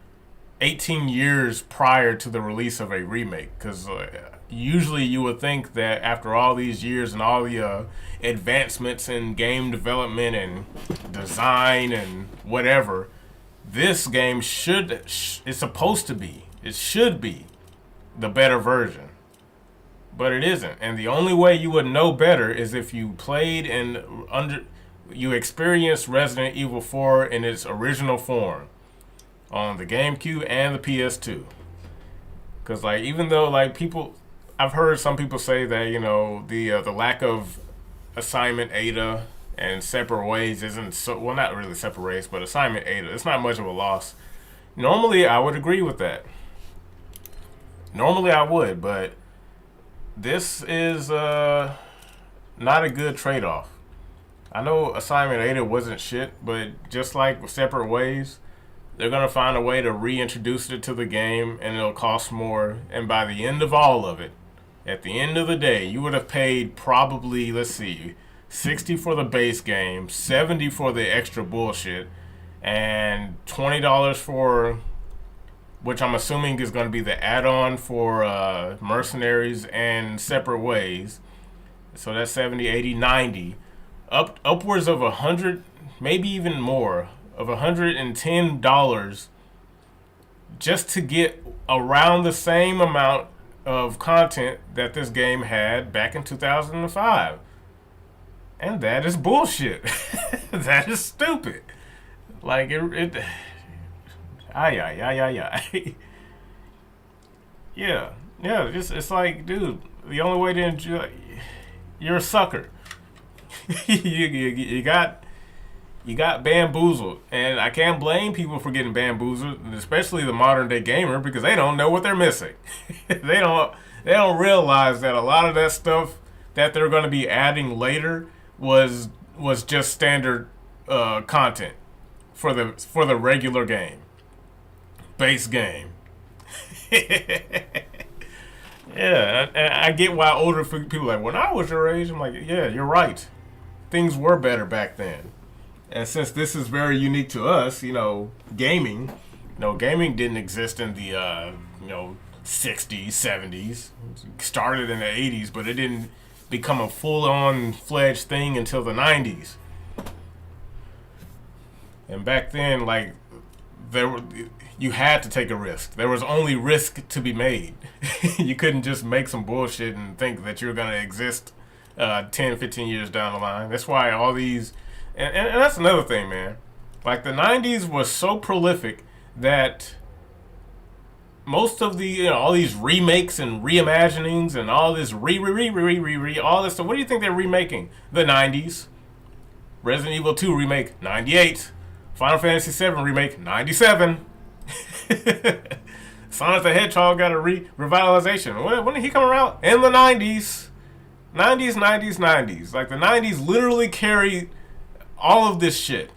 18 years prior to the release of a remake, because usually you would think that after all these years and all the advancements in game development and design and whatever, this game it's supposed to be, it should be the better version, but it isn't. And the only way you would know better is if you played and you experienced Resident Evil 4 in its original form on the GameCube and the PS2. Because like, even though like I've heard some people say that the lack of Assignment Ada and Separate Ways isn't so, well, not really Separate Ways, but Assignment Ada, it's not much of a loss. Normally I would agree with that. Normally I would, but this is not a good trade-off. I know Assignment Ada wasn't shit, but just like Separate Ways, they're going to find a way to reintroduce it to the game, and it'll cost more. And by the end of all of it, at the end of the day, you would have paid probably, let's see, $60 for the base game, $70 for the extra bullshit, and $20 for, which I'm assuming is going to be the add-on for Mercenaries and Separate Ways. So that's 70, 80, 90. Upwards of 100, maybe even more, of $110 just to get around the same amount of content that this game had back in 2005. And that is bullshit. That is stupid. Like, ay, ay, ay, ay, ay. Yeah. Yeah, it's like, dude, the only way to enjoy, you're a sucker. you got bamboozled, and I can't blame people for getting bamboozled, especially the modern day gamer, because they don't know what they're missing. they don't realize that a lot of that stuff that they're going to be adding later was just standard content for the regular game, base game. Yeah, I get why older people are like, when I was your age, I'm like, yeah, you're right. Things were better back then. And since this is very unique to us, gaming, gaming didn't exist in the, 60s, 70s. It started in the 80s, but it didn't become a full-on fledged thing until the 90s. And back then, like, you had to take a risk. There was only risk to be made. You couldn't just make some bullshit and think that you're going to exist 10, 15 years down the line. That's why all these... And that's another thing, man. Like, the 90s was so prolific that most of the, all these remakes and reimaginings and all this all this stuff. What do you think they're remaking? The 90s. Resident Evil 2 remake, 98. Final Fantasy 7 remake, 97. Sonic the Hedgehog got a revitalization. When did he come around? In the 90s. 90s. Like, the 90s literally carried all of this shit.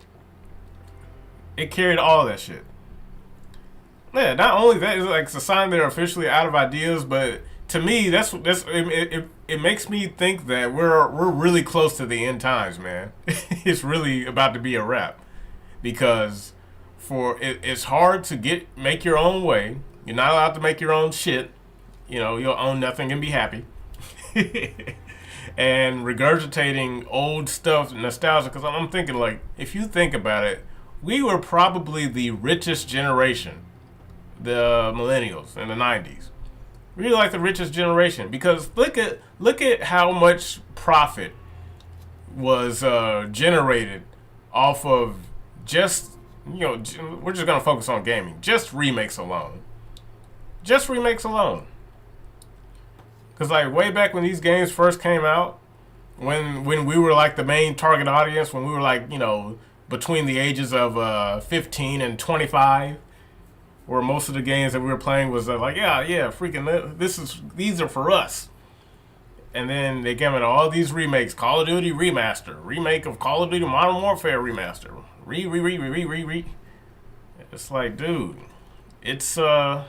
It carried all that shit. Yeah, not only that, it's like it's a sign they're officially out of ideas, but to me, it makes me think that we're really close to the end times, man. It's really about to be a wrap. Because it's hard to make your own way. You're not allowed to make your own shit. You'll own nothing and be happy. And regurgitating old stuff, nostalgia, because I'm thinking, like, if you think about it, we were probably the richest generation, the millennials in the 90s. Really like the richest generation, because look at how much profit was generated off of just, we're just going to focus on gaming, just remakes alone. Because, like, way back when these games first came out, when we were, like, the main target audience, when we were, like, between the ages of 15 and 25, where most of the games that we were playing was like, freaking, these are for us. And then they came into all these remakes, Call of Duty Remaster, remake of Call of Duty Modern Warfare Remaster, re. It's like, dude, it's, I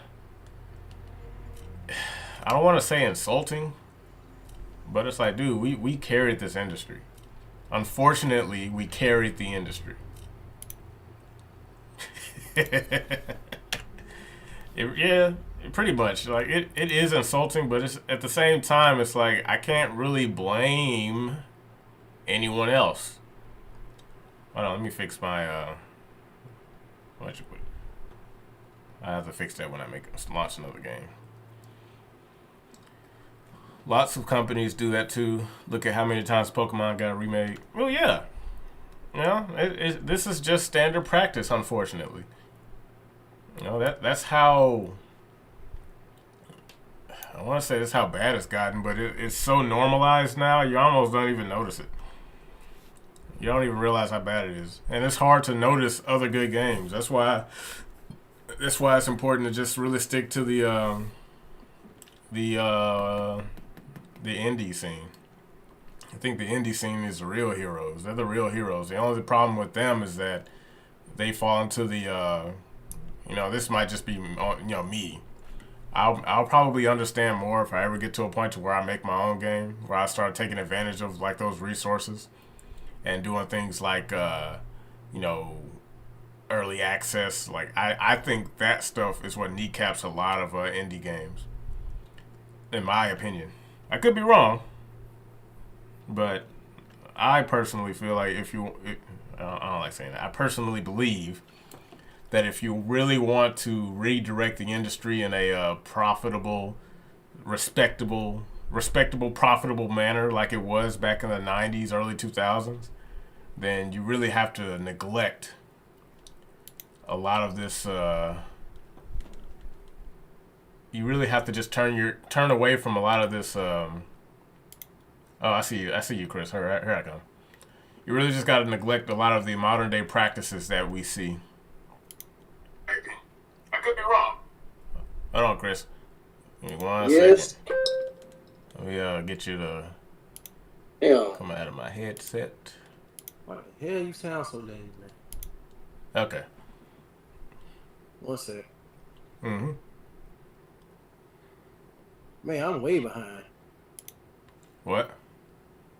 don't want to say insulting, but it's like, dude, we carried this industry. Unfortunately, we carried the industry. Pretty much. Like, it is insulting, but it's at the same time, it's like, I can't really blame anyone else. Hold on, let me fix my, what you put? I have to fix that when I launch another game. Lots of companies do that too. Look at how many times Pokemon got remade. Well, yeah. This is just standard practice, unfortunately. That's how... I want to say that's how bad it's gotten, but it's so normalized now, you almost don't even notice it. You don't even realize how bad it is. And it's hard to notice other good games. That's why it's important to just really stick to the indie scene. I think the indie scene is the real heroes. They're the real heroes. The only problem with them is that they fall into the, this might just be, me. I'll probably understand more if I ever get to a point to where I make my own game, where I start taking advantage of, like, those resources and doing things like, early access. Like, I think that stuff is what kneecaps a lot of indie games, in my opinion. I could be wrong, but I personally feel like I don't like saying that. I personally believe that if you really want to redirect the industry in a profitable, respectable, profitable manner like it was back in the 90s, early 2000s, then you really have to neglect a lot of this. You really have to just turn away from a lot of this. Oh, I see you, Chris. Here I come. You really just got to neglect a lot of the modern day practices that we see. I could be wrong. Hold on, Chris. Give me one Yes. second. Let me get you to Yeah. come out of my headset. Why the hell you sound so lazy, man? Okay. One sec. Mm-hmm. Man, I'm way behind. What?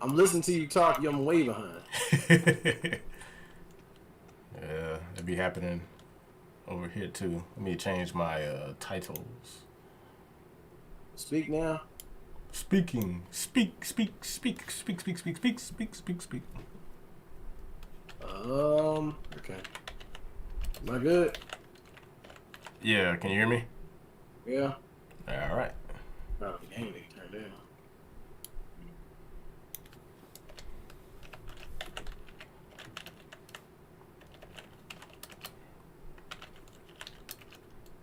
I'm listening to you talk, I'm way behind. Yeah, it'd be happening over here too. Let me change my titles. Speak now. Speaking. Speak. Okay. Am I good? Yeah, can you hear me? Yeah. All right. Oh, the game ain't turned down.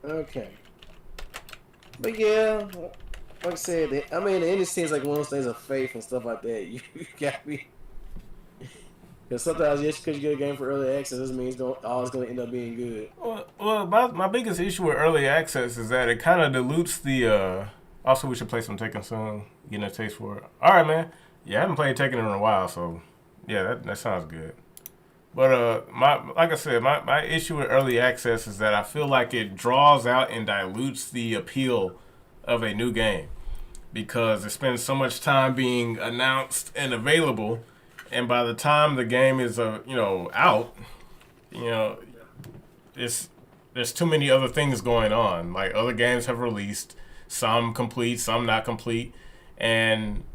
Okay. But yeah, like I said, I mean, the industry seems like one of those things of faith and stuff like that. You got me. Because sometimes, just because you get a game for early access doesn't mean it's always going to end up being good. Well, my biggest issue with early access is that it kind of dilutes the. Also, we should play some Tekken soon. Getting a taste for it. All right, man. Yeah, I haven't played Tekken in a while, so yeah, that sounds good. But like I said, my issue with early access is that I feel like it draws out and dilutes the appeal of a new game because it spends so much time being announced and available, and by the time the game is out, there's too many other things going on. Like other games have released, some complete, some not complete, and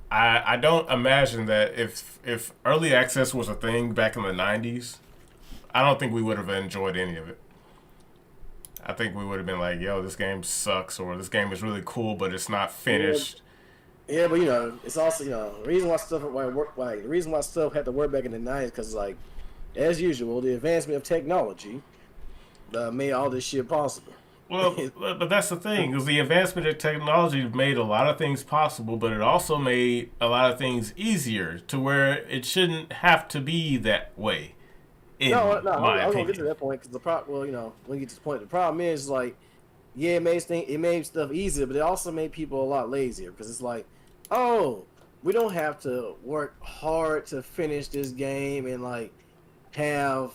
I don't imagine that if early access was a thing back in the 90s, I don't think we would have enjoyed any of it. I think we would have been like, yo, this game sucks, or this game is really cool, but it's not finished. Yeah, but it's also the reason why stuff had to work back in the 90s because like as usual, the advancement of technology made all this shit possible. Well, but that's the thing, because the advancement of technology made a lot of things possible, but it also made a lot of things easier to where it shouldn't have to be that way. I'm gonna get to that point because when you get to the point, the problem is like, yeah, it made stuff easier, but it also made people a lot lazier because it's like, oh, we don't have to work hard to finish this game and like have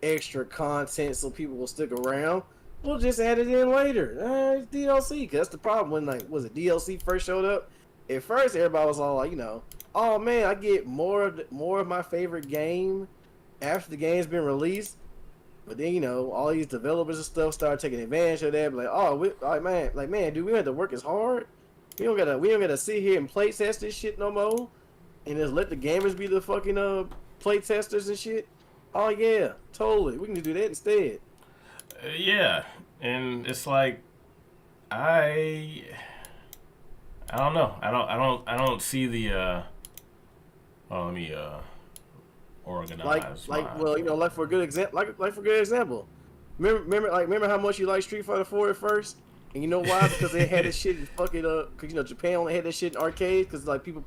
extra content so people will stick around. We'll just add it in later. It's DLC. Because that's the problem when, was it DLC first showed up? At first, everybody was all like, oh man, I get more of my favorite game after the game's been released. But then, all these developers and stuff started taking advantage of that. Man, dude, we had to work as hard. We don't gotta sit here and play test this shit no more, and just let the gamers be the fucking play testers and shit. Oh yeah, totally. We can do that instead. Yeah, and it's like I don't know. I don't see the let me organize. For a good example. Remember how much you liked Street Fighter 4 at first? And you know why? Because they had this shit in fucking because Japan only had that shit in arcades because like people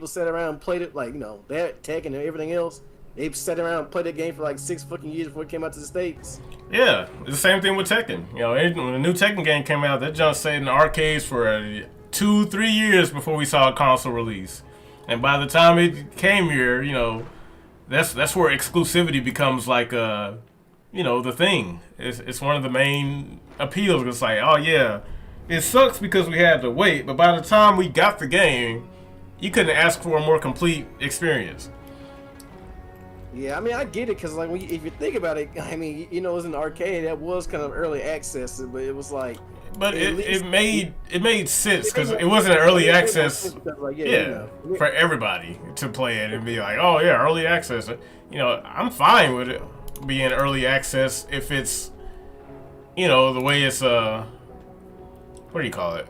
sat around and played it they had Tekken and everything else. They sat around and played that game for like 6 fucking years before it came out to the States. Yeah, it's the same thing with Tekken. When the new Tekken game came out, that junk stayed in the arcades for 2-3 years before we saw a console release. And by the time it came here, that's where exclusivity becomes like the thing. It's one of the main appeals. It's like, oh yeah, it sucks because we had to wait, but by the time we got the game, you couldn't ask for a more complete experience. Yeah, I mean, I get it, because, like, if you think about it, I mean, it was an arcade, that was kind of early access, but it was like... But it made sense, because it wasn't early access, for everybody to play it and be like, oh, yeah, early access. I'm fine with it. be in early access if it's, you know, the way it's what do you call it?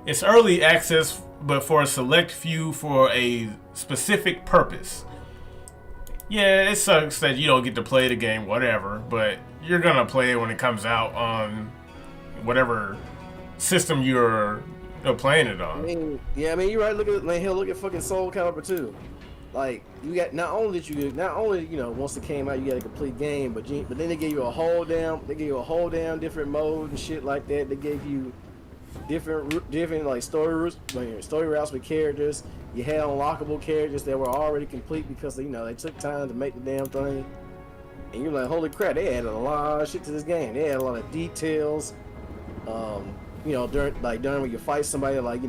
It's early access, but for a select few for a specific purpose. Yeah, it sucks that you don't get to play the game, whatever, but you're gonna play it when it comes out on whatever system you're playing it on. I mean, you're right. Look at fucking Soul Calibur 2. Like, you got not only once it came out you got a complete game, but then they gave you a whole damn different mode and shit like that. They gave you different like story routes with characters. You had unlockable characters that were already complete because they took time to make the damn thing. And you're like, holy crap, they added a lot of shit to this game. They added a lot of details. During when you fight somebody, what's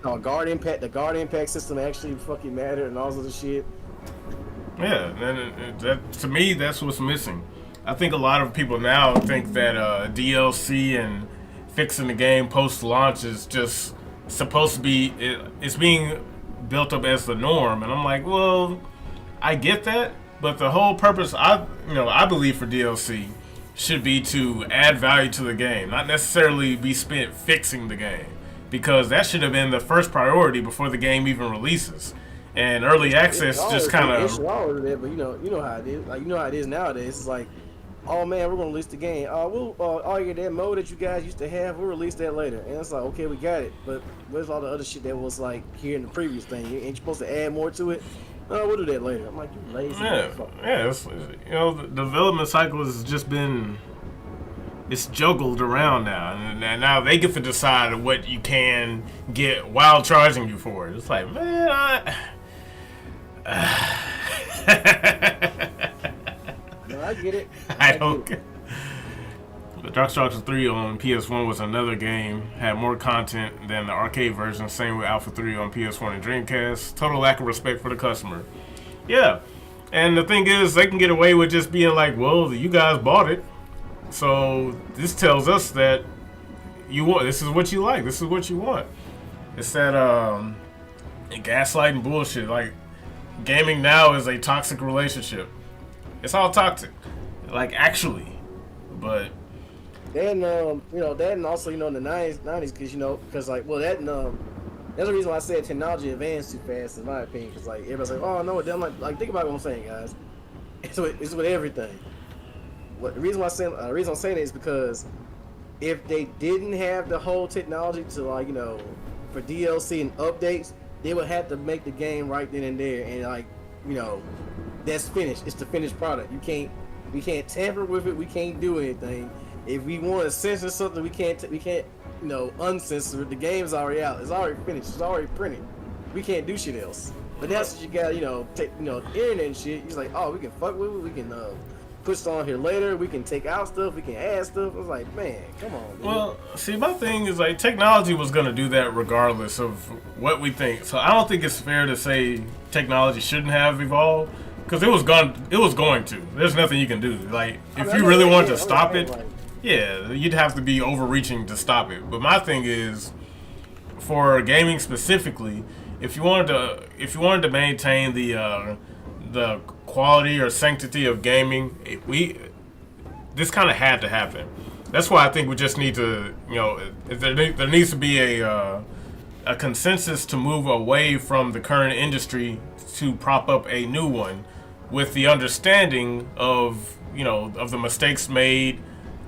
called Guardian Pack. The Guardian Pack system actually fucking mattered and all this shit. Yeah, and that to me, that's what's missing. I think a lot of people now think that DLC and fixing the game post-launch is just supposed to be it's being built up as the norm, and I'm like, well, I get that, but the whole purpose I believe for DLC should be to add value to the game, not necessarily be spent fixing the game, because that should have been the first priority before the game even releases. And early access just kind of. But you know how it is. Like, you know how it is nowadays. It's like, oh man, we're gonna release the game. That mode that you guys used to have, we'll release that later. And it's like, okay, we got it. But where's all the other shit that was like here in the previous thing? Ain't you supposed to add more to it? No, we'll do that later. I'm like, you lazy motherfucker. Yeah. The development cycle has just been. It's juggled around now, and now they get to decide what you can get while charging you for it. It's like, man, No, I get it. I don't get it. The Darkstalkers 3 on PS1 was another game, had more content than the arcade version, same with Alpha 3 on PS1 and Dreamcast. Total lack of respect for the customer. Yeah, and the thing is, they can get away with just being like, well, you guys bought it, so this tells us that this is what you like, this is what you want. It's that gaslighting bullshit. Like, gaming now is a toxic relationship. It's all toxic, like, actually. But then that, and also in the 90s, because that's the reason why I said technology advanced too fast, in my opinion. Because like everybody's like, oh no, it doesn't. Like think about what I'm saying, guys. It's with everything. The reason I'm saying it is because if they didn't have the whole technology to for DLC and updates, they would have to make the game right then and there, and that's finished. It's the finished product. We can't tamper with it. We can't do anything. If we want to censor something, we can't uncensor it. The game's already out. It's already finished. It's already printed. We can't do shit else. But that's what you got. Take the internet and shit. You're like, oh, we can fuck with it. We can put it on here later. We can take out stuff. We can add stuff. I was like, man, come on, dude. Well, see, my thing is like technology was gonna do that regardless of what we think. So I don't think it's fair to say technology shouldn't have evolved. Because it was going to. There's nothing you can do. Like, if you really wanted to stop it, yeah, you'd have to be overreaching to stop it. But my thing is, for gaming specifically, if you wanted to maintain the quality or sanctity of gaming, this kind of had to happen. That's why I think we just need to, there needs to be a consensus to move away from the current industry to prop up a new one, with the understanding of the mistakes made,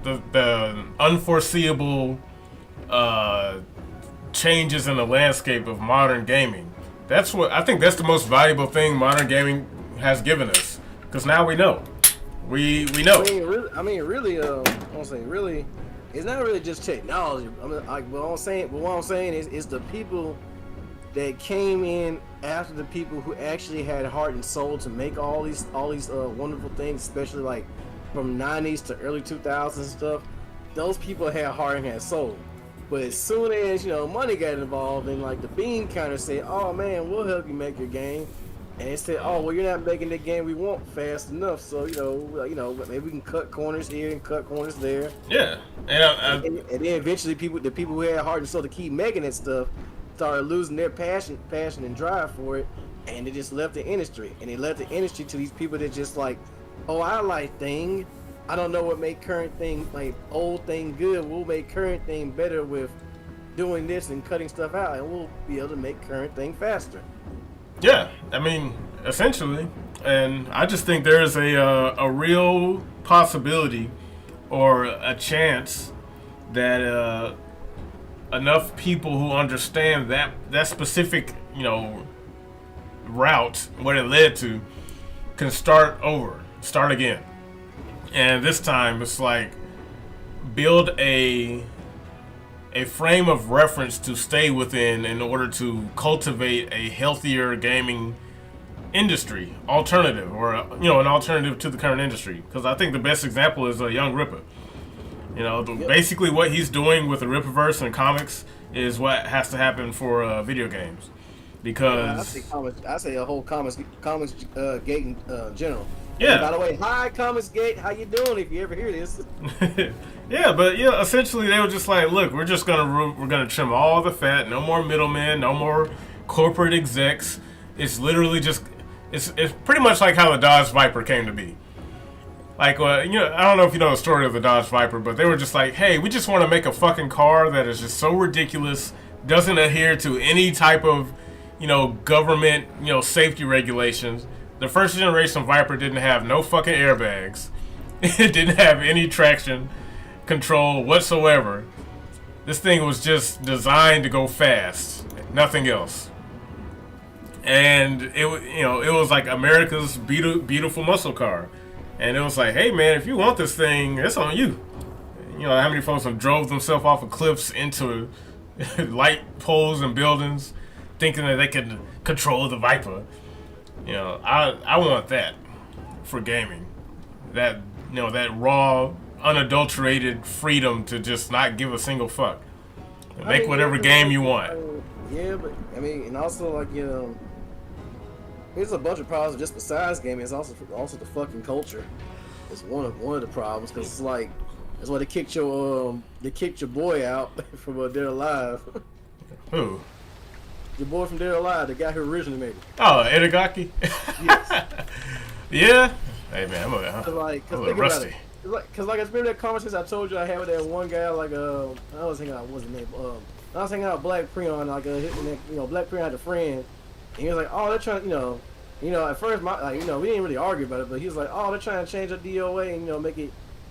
the unforeseeable changes in the landscape of modern gaming. That's what I think. That's the most valuable thing modern gaming has given us, because now we know. We know. I mean, really, it's not really just technology. What I'm saying is the people that came in after the people who actually had heart and soul to make all these wonderful things, especially like from 90s to early 2000s and stuff. Those people had heart and had soul. But as soon as money got involved, and like the bean counter said, "Oh man, we'll help you make your game," and they said, "Oh well, you're not making the game we want fast enough, so maybe we can cut corners here and cut corners there." Yeah, and then eventually the people who had heart and soul to keep making that stuff started losing their passion and drive for it, and they just left the industry, and they left the industry to these people that just like, oh, I like thing. I don't know what make current thing like old thing good. We'll make current thing better with doing this and cutting stuff out, and we'll be able to make current thing faster. Yeah, I mean, essentially, and I just think there is a real possibility or a chance that enough people who understand that specific, you know, route, what it led to, can start again. And this time it's like build a frame of reference to stay within in order to cultivate a healthier gaming industry alternative, or you know, an alternative to the current industry. Because I think the best example is Young Ripper. You know, basically what he's doing with the Rippaverse and comics is what has to happen for video games. Because I say a whole comics gate in general. Yeah. And by the way, hi Comics Gate, how you doing? If you ever hear this. Yeah, but yeah, essentially they were just like, look, we're gonna trim all the fat, no more middlemen, no more corporate execs. It's literally just it's pretty much like how the Dodge Viper came to be. Like, you know, I don't know if you know the story of the Dodge Viper, but they were just like, hey, we just want to make a fucking car that is just so ridiculous, doesn't adhere to any type of, you know, government, you know, safety regulations. The first generation Viper didn't have no fucking airbags. It didn't have any traction control whatsoever. This thing was just designed to go fast, nothing else. And it was like America's beautiful muscle car. And it was like, hey man, if you want this thing, it's on you. You know, how many folks have drove themselves off of cliffs into light poles and buildings, thinking that they could control the Viper. You know, I want that for gaming. That, you know, that raw, unadulterated freedom to just not give a single fuck. And make whatever game you want. Yeah, but I mean, and also like, you know, there's a bunch of problems just besides gaming. It's also the fucking culture. It's one of the problems, because it's like that's why they kicked your boy out from Dead or Alive. Who? Your boy from Dead or Alive, the guy who originally made it. Oh, Itagaki? Yes. Yeah. Hey man, I'm a little rusty. Cause like I remember that conversation I told you I had with that one guy. Like I was hanging out. What's his name? I was hanging out with Black Preon. Like Black Preon had a friend, and he was like, "Oh, they're trying, you know." At first, we didn't really argue about it, but he was like, "Oh, they're trying to change the DOA and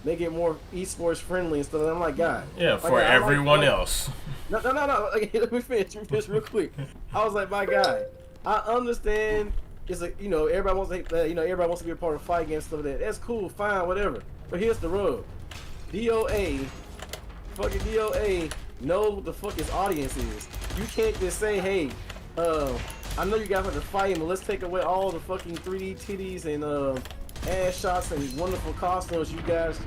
make it more esports friendly and stuff." And I'm like, "God." Yeah, for everyone else. No. Like, let me finish real quick. I was like, "My guy, I understand. It's like, you know, everybody wants to, everybody wants to be a part of fight games and stuff like that. That's cool, fine, whatever. But here's the rub. Fucking DOA knows what the fuck his audience is. You can't just say, hey, I know you guys want to fight, but let's take away all the fucking 3D titties and ass shots and wonderful costumes you guys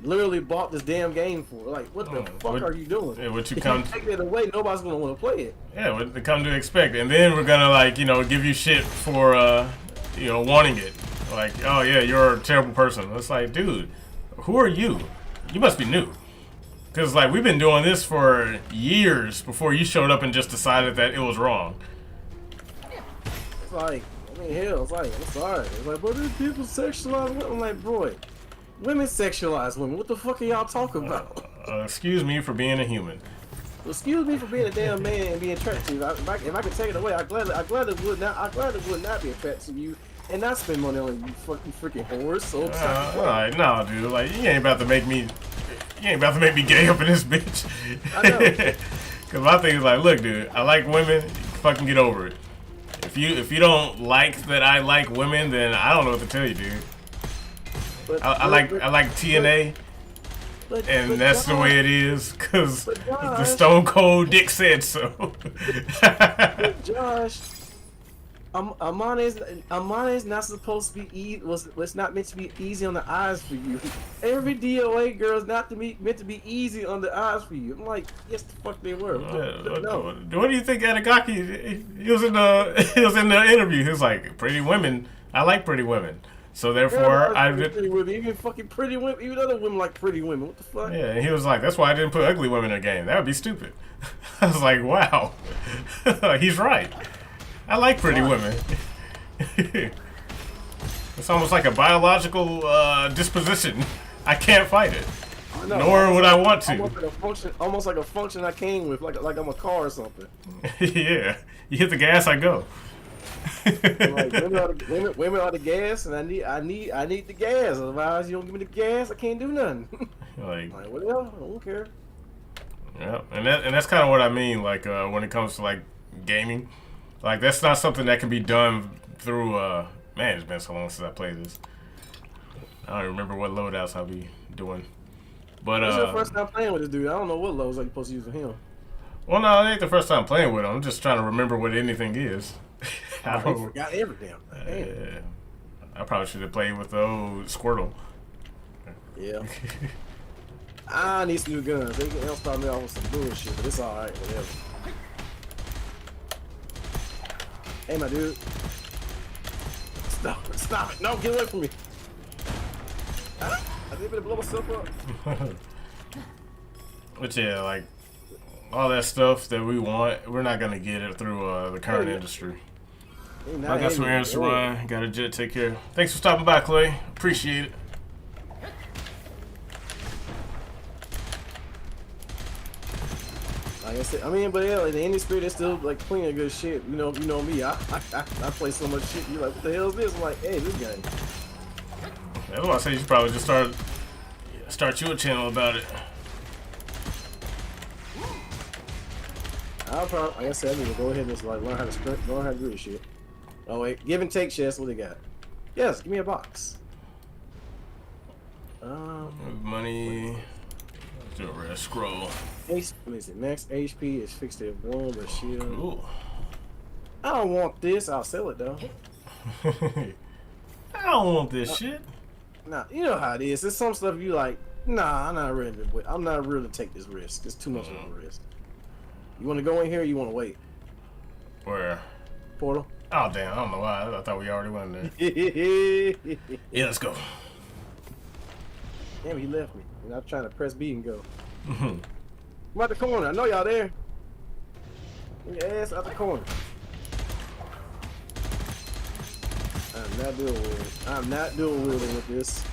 literally bought this damn game for. Like, what the fuck are you doing? Yeah, what you come take it away, nobody's gonna want to play it. Yeah, what they come to expect, and then we're gonna give you shit for wanting it. Like, oh yeah, you're a terrible person. It's like, dude, who are you? You must be new. Because like we've been doing this for years before you showed up and just decided that it was wrong. It's like, I mean, hell, it's like, I'm sorry. It's like, but these people sexualize women. I'm like, bro, women sexualize women. What the fuck are y'all talking about? Excuse me for being a human. Excuse me for being a damn man and being attractive. If I could take it away, I gladly would not be attracted to you and not spend money on you fucking freaking whores. So alright, no, dude, like you ain't about to make me gay up in this bitch. I know. Cause my thing is like, look, dude, I like women. Fucking get over it. If you don't like that I like women, then I don't know what to tell you, dude. I like TNA. And that's the way it is, cause the Stone Cold Dick said so. Josh, Amana is not supposed to be easy. Was not meant to be easy on the eyes for you. Every DOA girl is not meant to be easy on the eyes for you. I'm like, yes, the fuck they were. No. What do you think, Itagaki? He was in the interview. He was like, pretty women. I like pretty women. So therefore, I did. Even fucking pretty women, even other women like pretty women. What the fuck? Yeah, and he was like, "That's why I didn't put ugly women in a game. That would be stupid." I was like, "Wow, he's right." I like pretty women. It's almost like a biological disposition. I can't fight it. Nor would I want to. Almost like a function I came with, like I'm a car or something. Yeah, you hit the gas, I go. Like, women are the gas, and I need the gas. Otherwise, you don't give me the gas, I can't do nothing. Like whatever, I don't care. Yeah, and that's kind of what I mean. Like when it comes to like gaming, like that's not something that can be done through. Man, it's been so long since I played this. I don't remember what loadouts I'll be doing. But it's your first time playing with this dude. I don't know what loads you're supposed to use with him. Well, no, it ain't the first time playing with him. I'm just trying to remember what anything is. I forgot every damn thing. I probably should have played with the old Squirtle. Yeah. I need some new guns. They'll start me off with some bullshit, but it's alright, whatever. Hey, my dude. Stop it. No, get away from me. I didn't even blow myself up. But yeah, like, all that stuff that we want, we're not going to get it through the current industry. I got some errands to run. Got a jet to take care of. Thanks for stopping by, Clay. Appreciate it. Like I said, I mean, but yeah, in the industry, there's still like plenty of good shit. You know me. I play so much shit. You're like, what the hell is this? I'm like, hey, this game. That's why I say you should probably just start you a channel about it. I'll probably, like I said, I need to go ahead and just like learn how to sprint, learn how to do this shit. Oh wait, give and take chest. What they got? Yes, give me a box. Money. Do a red scroll. Let me see. Max HP is fixed to one, but shield. Cool. I don't want this. I'll sell it though. I don't want this shit. Nah, you know how it is. There's some stuff you like. Nah, I'm not ready to take this risk. It's too much of a risk. You want to go in here? Or you want to wait? Where? Portal. Oh damn! I don't know why. I thought we already went there. Yeah, let's go. Damn, he left me. And I'm trying to press B and go. I'm out the corner. I know y'all there. Get your ass out the corner. I'm not dual wielding with this.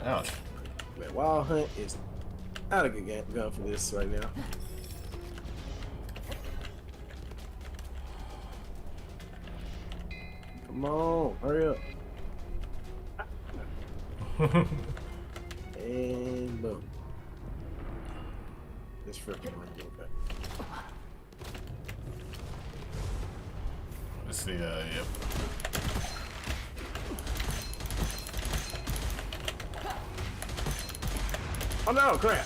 Ouch. Man, Wild Hunt is not a good gun for this right now. Come on, hurry up. And boom. This freaking okay. Let's see, yep. Oh no, crap!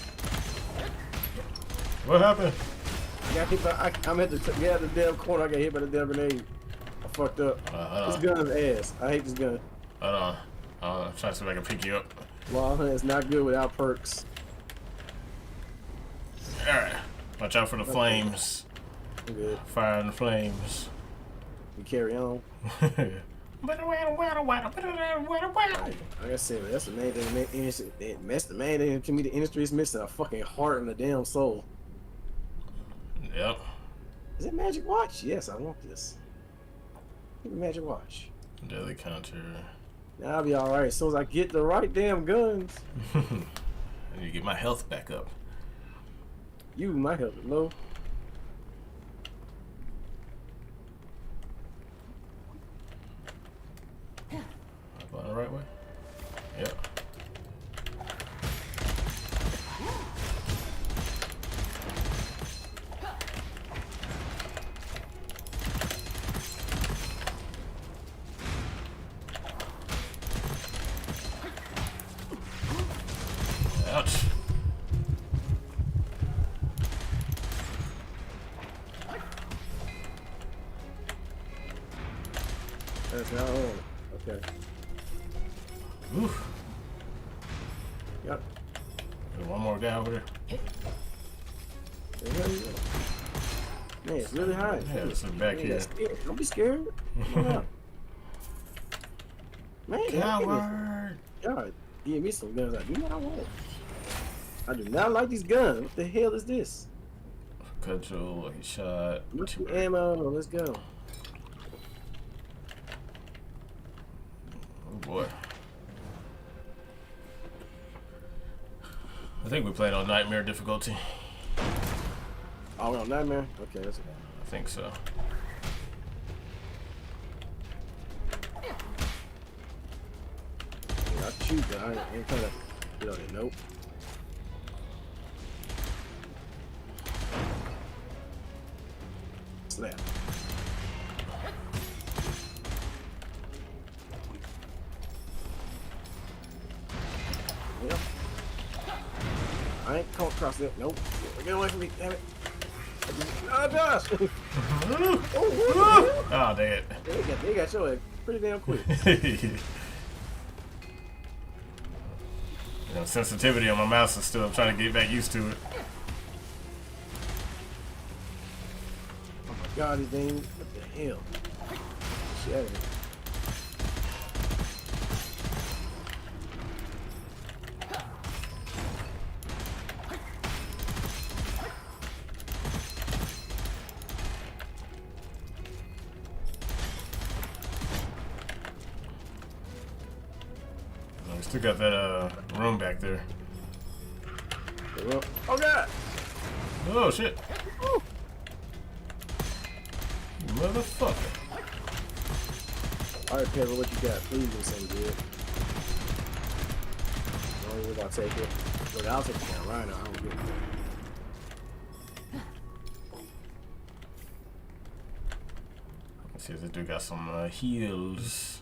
What happened? I'm at the damn corner. I got hit by the damn grenade. I fucked up. This gun is ass. I hate this gun. Hold on. I'm trying to see if I can pick you up. Wild Hunt is not good without perks. Alright. Watch out for the flames. I'm good. Fire in the flames. We carry on. Like I said, man, that's the main thing. That's the main thing to me. The industry is missing a fucking heart and a damn soul. Yep. Is it Magic Watch? Yes, I want this. Give me Magic Watch. Daily counter. Now I'll be alright as soon as I get the right damn guns. I need to get my health back up. You might help it low. Am I going the right way? Yep. Ouch. That's not on. Okay. Oof. Yep. There's one more guy over there. There you go. Man, it's really high. Yeah, this is back here. Don't be scared. Come on. Man, Coward. God, give me some guns I do not want. I do not like these guns. What the hell is this? cudgel, lucky shot. What's the ammo? Let's go. Oh boy. I think we played on Nightmare difficulty. Oh, we're on Nightmare? Okay, that's okay. I think so. Yeah, I shoot, but I ain't trying to get on it. Nope. Slap. Yep. I ain't come across it. Nope. Get away from me, damn it. Oh, Josh! Oh, dang it. They got your head pretty damn quick. You know, sensitivity on my mouse is still, I'm trying to get back used to it. Oh my god, these things. What the hell? Shit out of here. We still got that room back there. Oh god! Oh shit! Woo. Motherfucker! Alright, Pedro, what you got? Please do something good. No, we're gonna take it. Look, I'll take it down right now. I don't get it. Let's see if this dude got some heals.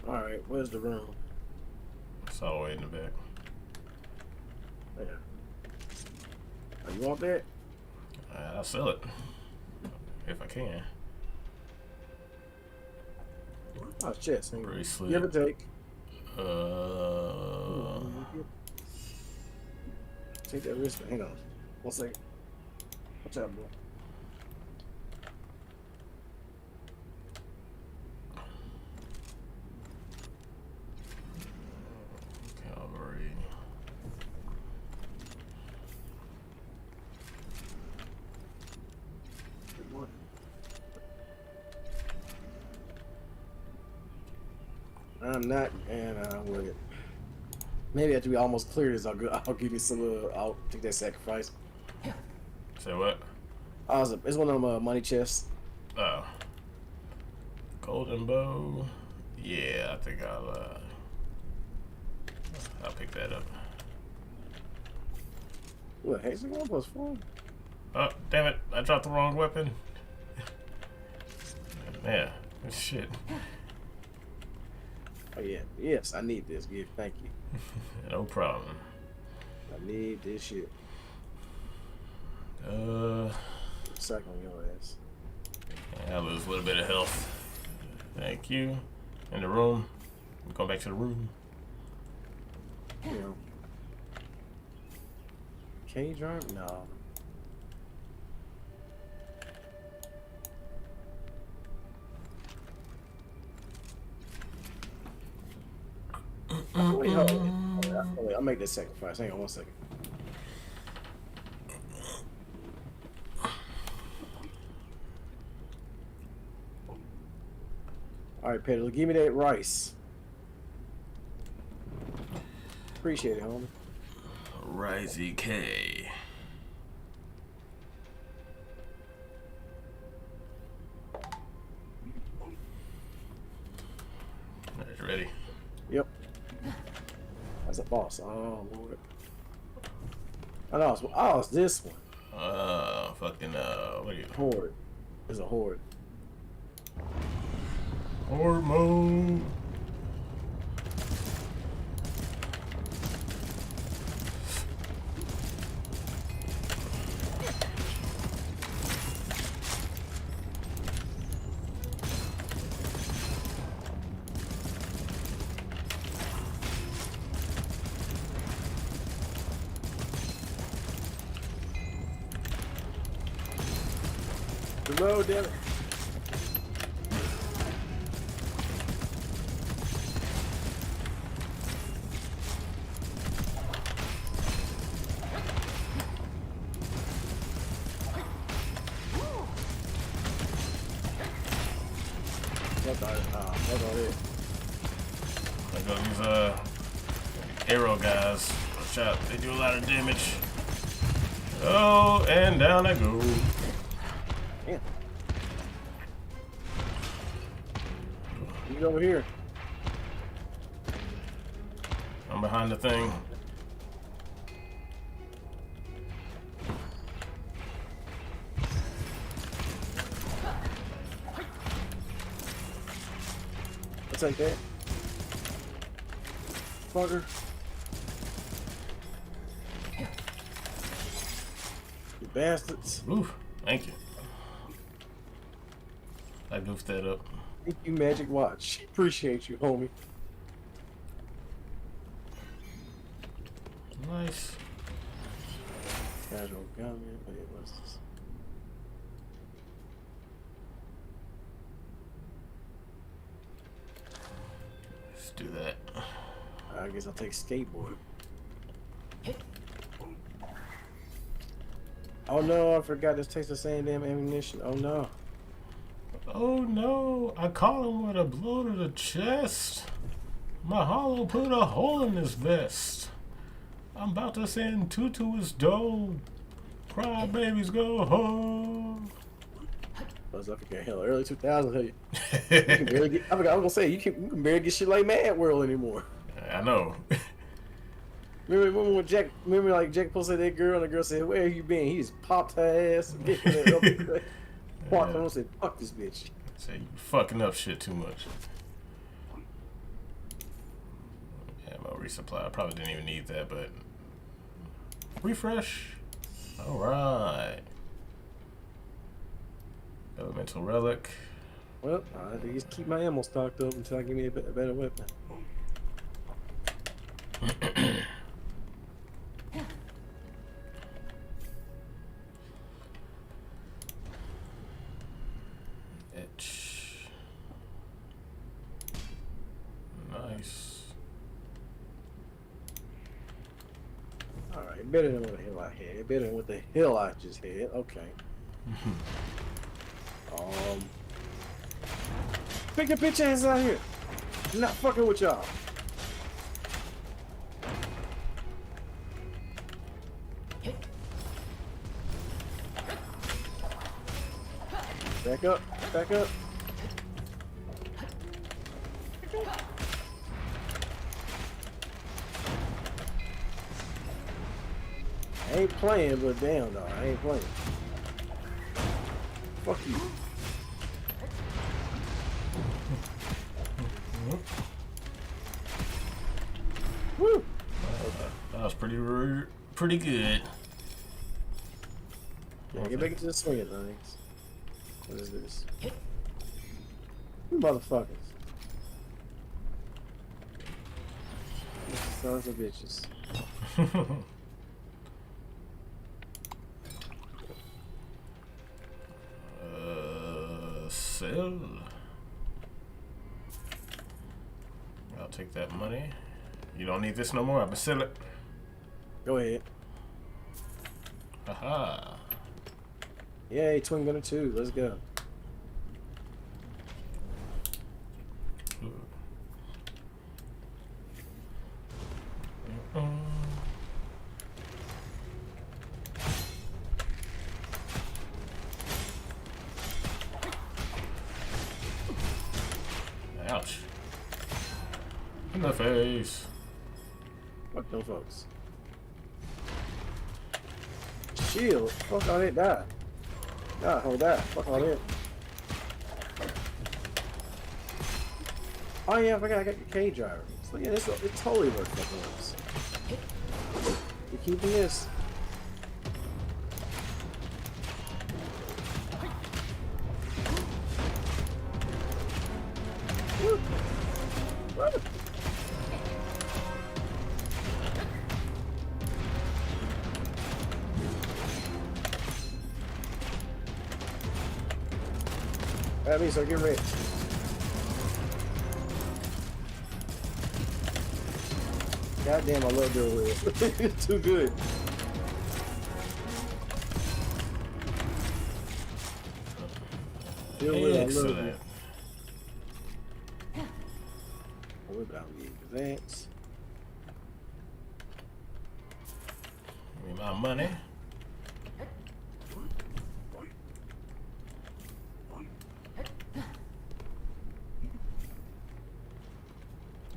Alright, where's the room? It's all the way in the back. Yeah. Oh, you want that? I'll sell it. If I can. Oh, chest. Bracelet. Give or take. Take that wrist. Hang on. 1 second. Watch out, boy. Cavalry. Good one. I'm not, and I would. Maybe after we almost clear this, I'll give you some. I'll take that sacrifice. Say what? It's one of them money chests. Oh. Golden bow. Yeah, I think I'll pick that up. What? Hey, 1+4. Oh, damn it! I dropped the wrong weapon. Yeah, shit. Oh yeah, yes, I need this. Give, thank you. No problem. I need this shit. Suck on your ass. I lose a little bit of health. Thank you. In the room. We're going back to the room. You know. Can you drive? No. Wait, hold on. Wait, I'll make this sacrifice. Hang on 1 second. Alright, Pedro, give me that rice. Appreciate it, homie. Risey K. Alright, you ready? Yep. That's a boss. Oh, Lord. Oh, it's this one. Fucking, what are you? Horde. It's a horde. Horde mode. Reload, damn it. Fuck all that. Like these arrow guys. Watch out, they do a lot of damage. Oh, and down I go. Damn. You get over here. I'm behind the thing. I'll take that. Fucker. You bastards. Ooh, thank you. I goofed that up. Thank you, Magic Watch. Appreciate you, homie. Nice. Casual gunman. Wait, what's this? Let's do that. I guess I'll take skateboard. Oh no, I forgot this takes the same damn ammunition. Oh no. Oh no, I caught him with a blow to the chest. My hollow put a hole in his vest. I'm about to send Tutu his dough. Cry babies go home. I forget, hell, early 2000s. Hell, you can barely get, I forgot, I was gonna say, you can barely get shit like Mad World anymore. I know. Remember when Jack posted that girl and the girl said, "Where you been?" He just popped her ass and get her up. Walked on and said, "Fuck this bitch." Say you fucking up shit too much. Yeah, my resupply. I probably didn't even need that, but refresh. All right. Elemental relic. Well, I have to just keep my ammo stocked up until I get me a better weapon. Etch. Nice. Alright, better than what the hell I had. Better than what the hell I just had. Okay. Pick the bitch ass out here. I'm not fucking with y'all. Back up. Back up. I ain't playing, but damn, dog, I ain't playing. Fuck you. Woo! That was pretty good. Yeah, get back into the swing of things. What is this? You motherfuckers. Sons of bitches. Sell. I'll take that money. You don't need this no more. I'm gonna sell it. Go ahead. Haha. Yay, Twin Gunner 2. Let's go. Ouch. In the face. Fuck them folks. Shield. Fuck all that. Die. God, hold that. Fuck all that. Oh yeah, I forgot I got the K driver. So yeah, it's totally worth fucking this. You're keeping this. Woo. Woo. That means I get rich. Goddamn, I love Bill Red. It's too good. Bill Red, I love you. Excellent. but I'll give you that. Give me my money.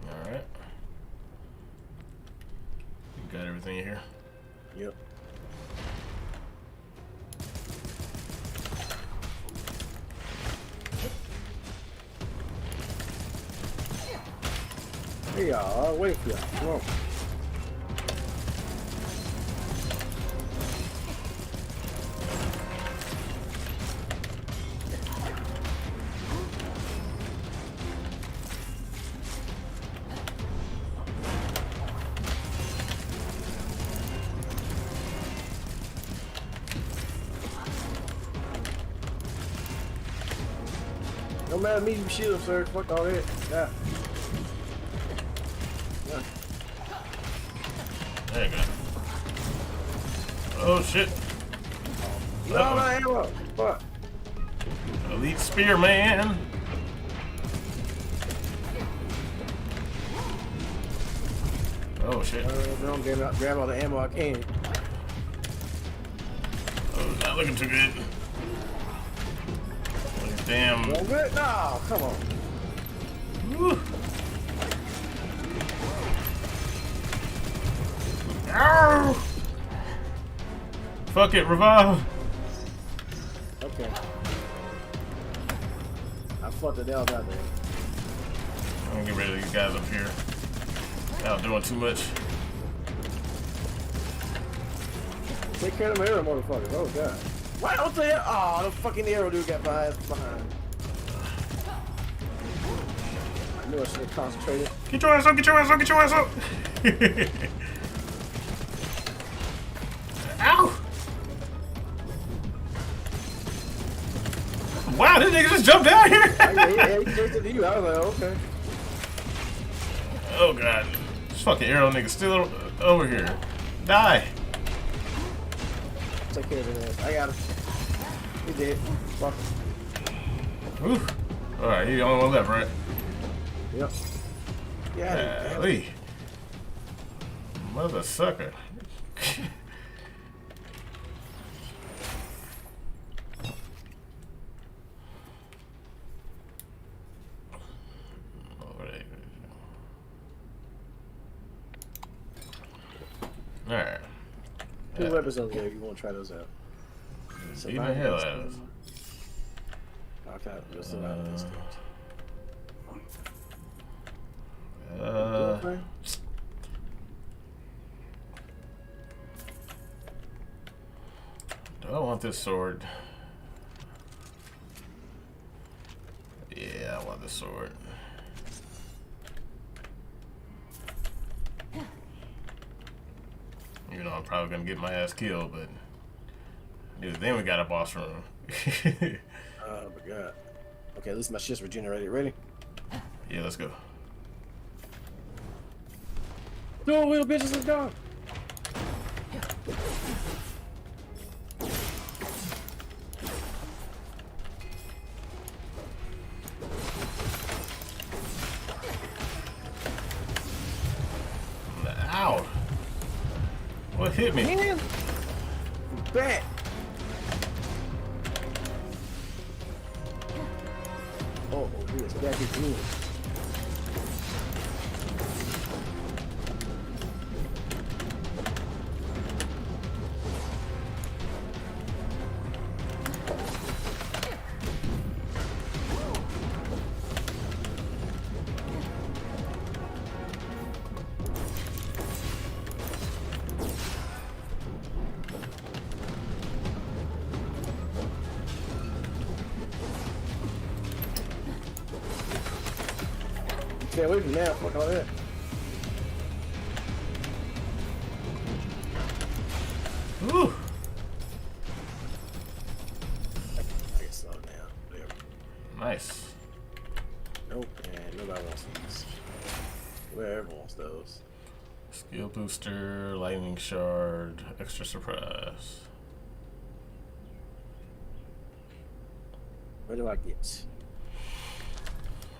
Alright. You got everything here? Yep. Here y'all, I'll wait for y'all. Come on. No matter me, you shield, sir. Fuck all that. Yeah. There you go. Oh shit. No, my ammo. Fuck. Elite Spearman. Oh shit. Don't grab all the ammo I can. Oh, not looking too good. Damn. No good? No, come on. Woo. Ow! Fuck it, revive. Okay. I fucked the hell out there. I'm gonna get rid of these guys up here. Y'all doing too much. Take care of them arrow motherfuckers. Oh god. Why don't they? Oh, the fucking arrow dude got behind. I knew I should have concentrated. Get your ass up, get your ass up, get your ass up! Ow! Wow, this nigga just jumped down here! He chased you. I was like, okay. Oh god. This fucking arrow nigga still over here. Die! Take care of his ass. I got him. He dead. Fuck. Whew. Alright, he the only one left, right? Yep. Yeah. Lee. Mother sucker. Alright. Two weapons over there. You want to try those out? Beat the hell out of us. Okay, we'll see how this Do I want this sword? Yeah, I want this sword. Even though I'm probably gonna get my ass killed, but dude, then we got a boss room. Oh my god. Okay, at least my shit's regenerated. Ready? Yeah, let's go. Dual wheel bitches is gone. Ow! What hit me? Man, back. Oh, he is back again. Stay away from that. Fuck all that. Woo! I can slow it down. There. Nice. Nope, and nobody wants these. Whoever wants those. Skill booster, lightning shard, extra surprise. What do I get?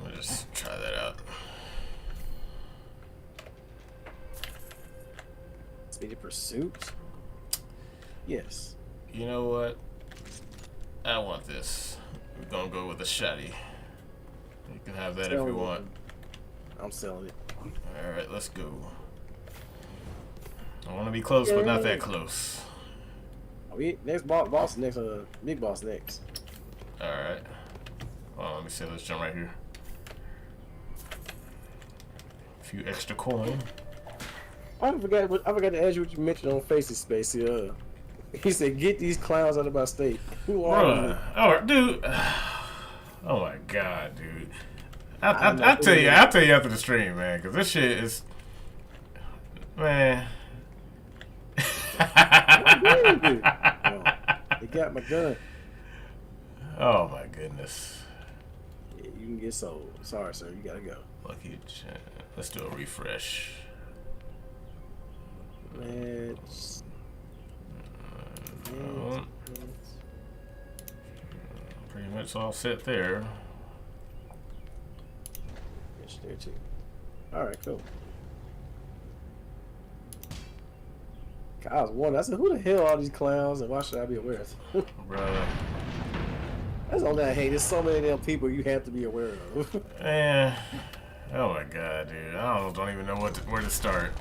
We'll just try that out. Speedy Pursuit. Yes. You know what? I want this. We're gonna go with the shotty. You can have that if you want. I'm selling it. Alright, let's go. I want to be close, but not that close. Next boss next, big boss next. Alright. Hold on, let me see. Let's jump right here. A few extra coin. I forgot to ask you what you mentioned on Facey Space. He said, "Get these clowns out of my state." Who are you? Oh, dude. Oh my god, dude. I'll tell you after the stream, man, because this shit is, man. They got my gun. Oh my goodness. Yeah, you can get sold. Sorry, sir. You gotta go. Lucky. Let's do a refresh. Let's. Pretty much all set there. Yes, there too. All right, cool. I was wondering. I said, "Who the hell are these clowns, and why should I be aware of them?" Bruh. That's all that I hate. There's so many damn people you have to be aware of. Man. Oh my god, dude. I don't even know where to start.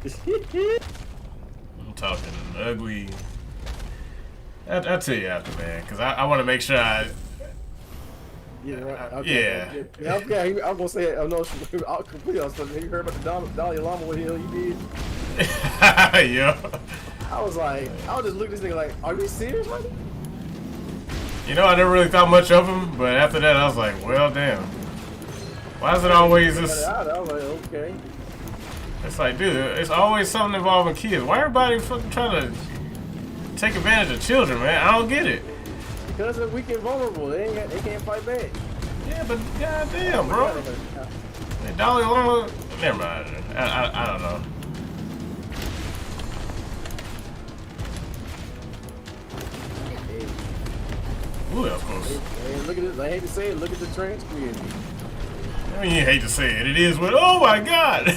I'm talking ugly. I'll tell you after, man, because I want to make sure I. Yeah, right. Okay. Yeah, okay. I'm gonna say it. No, I'll completely honest. Have you heard about the Dalai Lama? What the hell he did? Yeah. I was just looking at this nigga like, are you serious, man? You know, I never really thought much of him, but after that, I was like, well, damn. Why is it always this? I was like, okay. It's like, dude, it's always something involving kids. Why everybody fucking trying to take advantage of children, man? I don't get it. Because they're weak and vulnerable. They can't fight back. Yeah, but goddamn, bro. Hey, Dalai Lama. Never mind. I don't know. Ooh, that was close. Hey, look at this. I hate to say it. Look at the trans community. I mean, you hate to say it. It is what. Oh my God.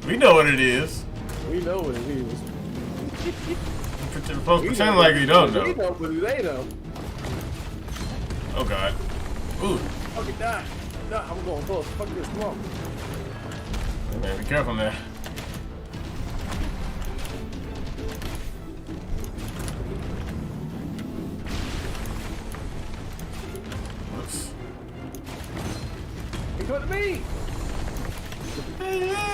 We know what it is. We know what it is. Supposed to pretend like you don't know. We know, but they know. Oh God. Ooh. Fucking die. No, I'm going close. Fuck this. Come on. Hey, man, be careful now. Whoops. He come to me. Hey.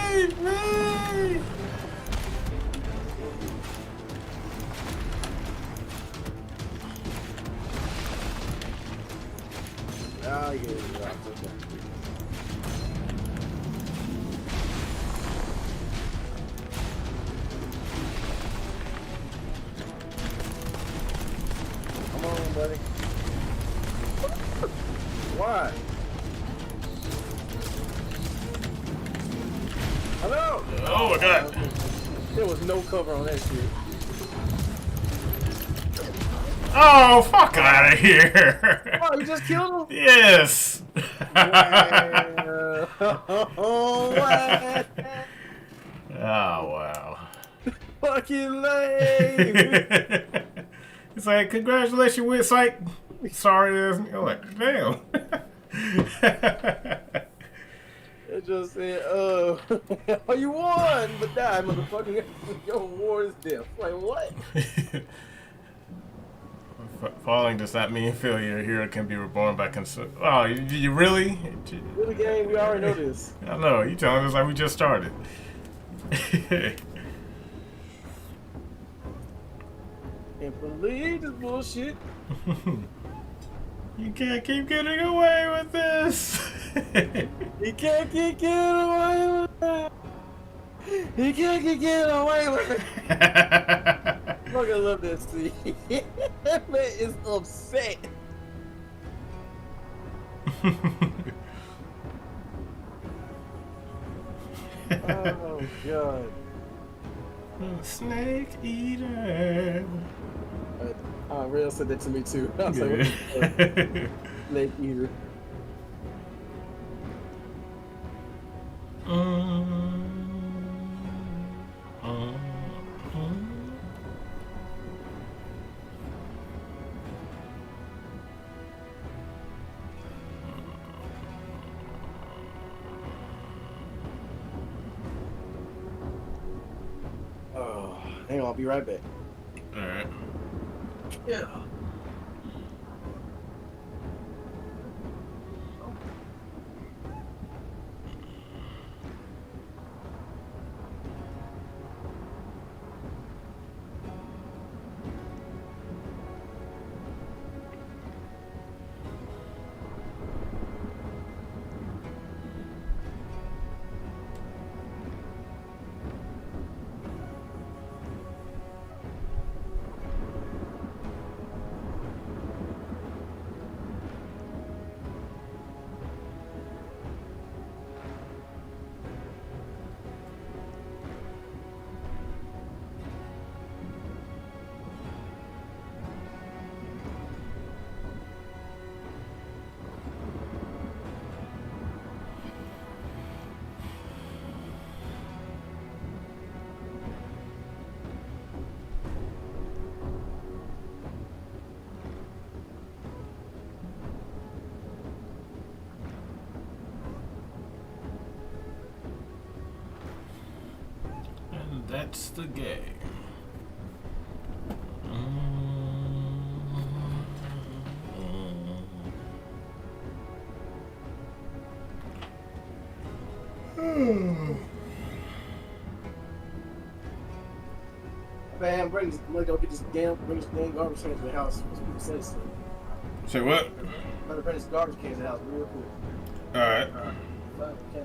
Ah, yeah, right. Okay. Come on, buddy. Why? Hello? Oh my God. There was no cover on that shit. Oh, fuck out of here. Oh, you just killed him? Yes. Wow. Oh, what? Oh, wow. Fucking lame. It's like, congratulations, with like, sorry, I'm like, damn. It just said, oh, you won, but die, motherfucker. Your reward is death. Like, what? Falling does not mean failure. A hero can be reborn by Oh, you really? Really, game? We already know this. I know. You telling us like we just started. Can't believe this bullshit. You can't keep getting away with this. He can't keep getting away with that. He can't keep getting away with it. Fucking love that scene. That man is upset. Oh God. Snake eater. Real said that to me too. I was like, what the fuck? Snake eater. I'll be right back. All right. Yeah. And that's the game. Man, bring this, go get this damn, bring this damn garbage can to the house. People say so. Say what? Better bring this garbage can to the house real quick. All right. Okay.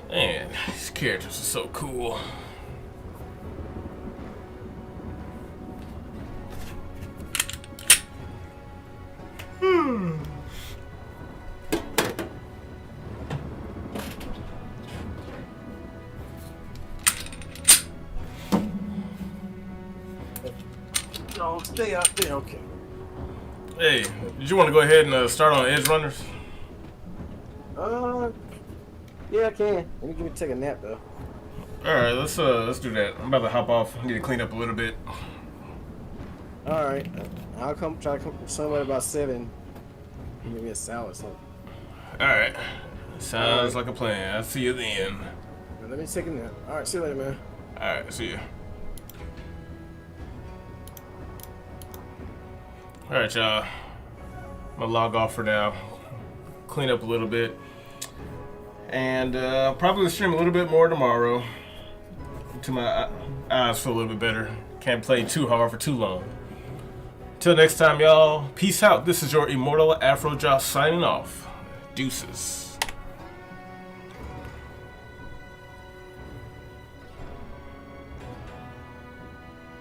Man, these characters are so cool. Oh, stay out there, okay. Hey, did you want to go ahead and start on Edge Runners? Yeah, I can. Let me take a nap though. All right, let's do that. I'm about to hop off. I need to clean up a little bit. All right, I'll try to come somewhere about 7. Give me a salad or something. All right, sounds like a plan. I'll see you then. Let me take a nap. All right, see you later, man. All right, see you. All right, y'all. I'm gonna log off for now. Clean up a little bit. And probably stream a little bit more tomorrow until my eyes feel a little bit better. Can't play too hard for too long. Till next time, y'all. Peace out. This is your immortal Afrojaw signing off. Deuces.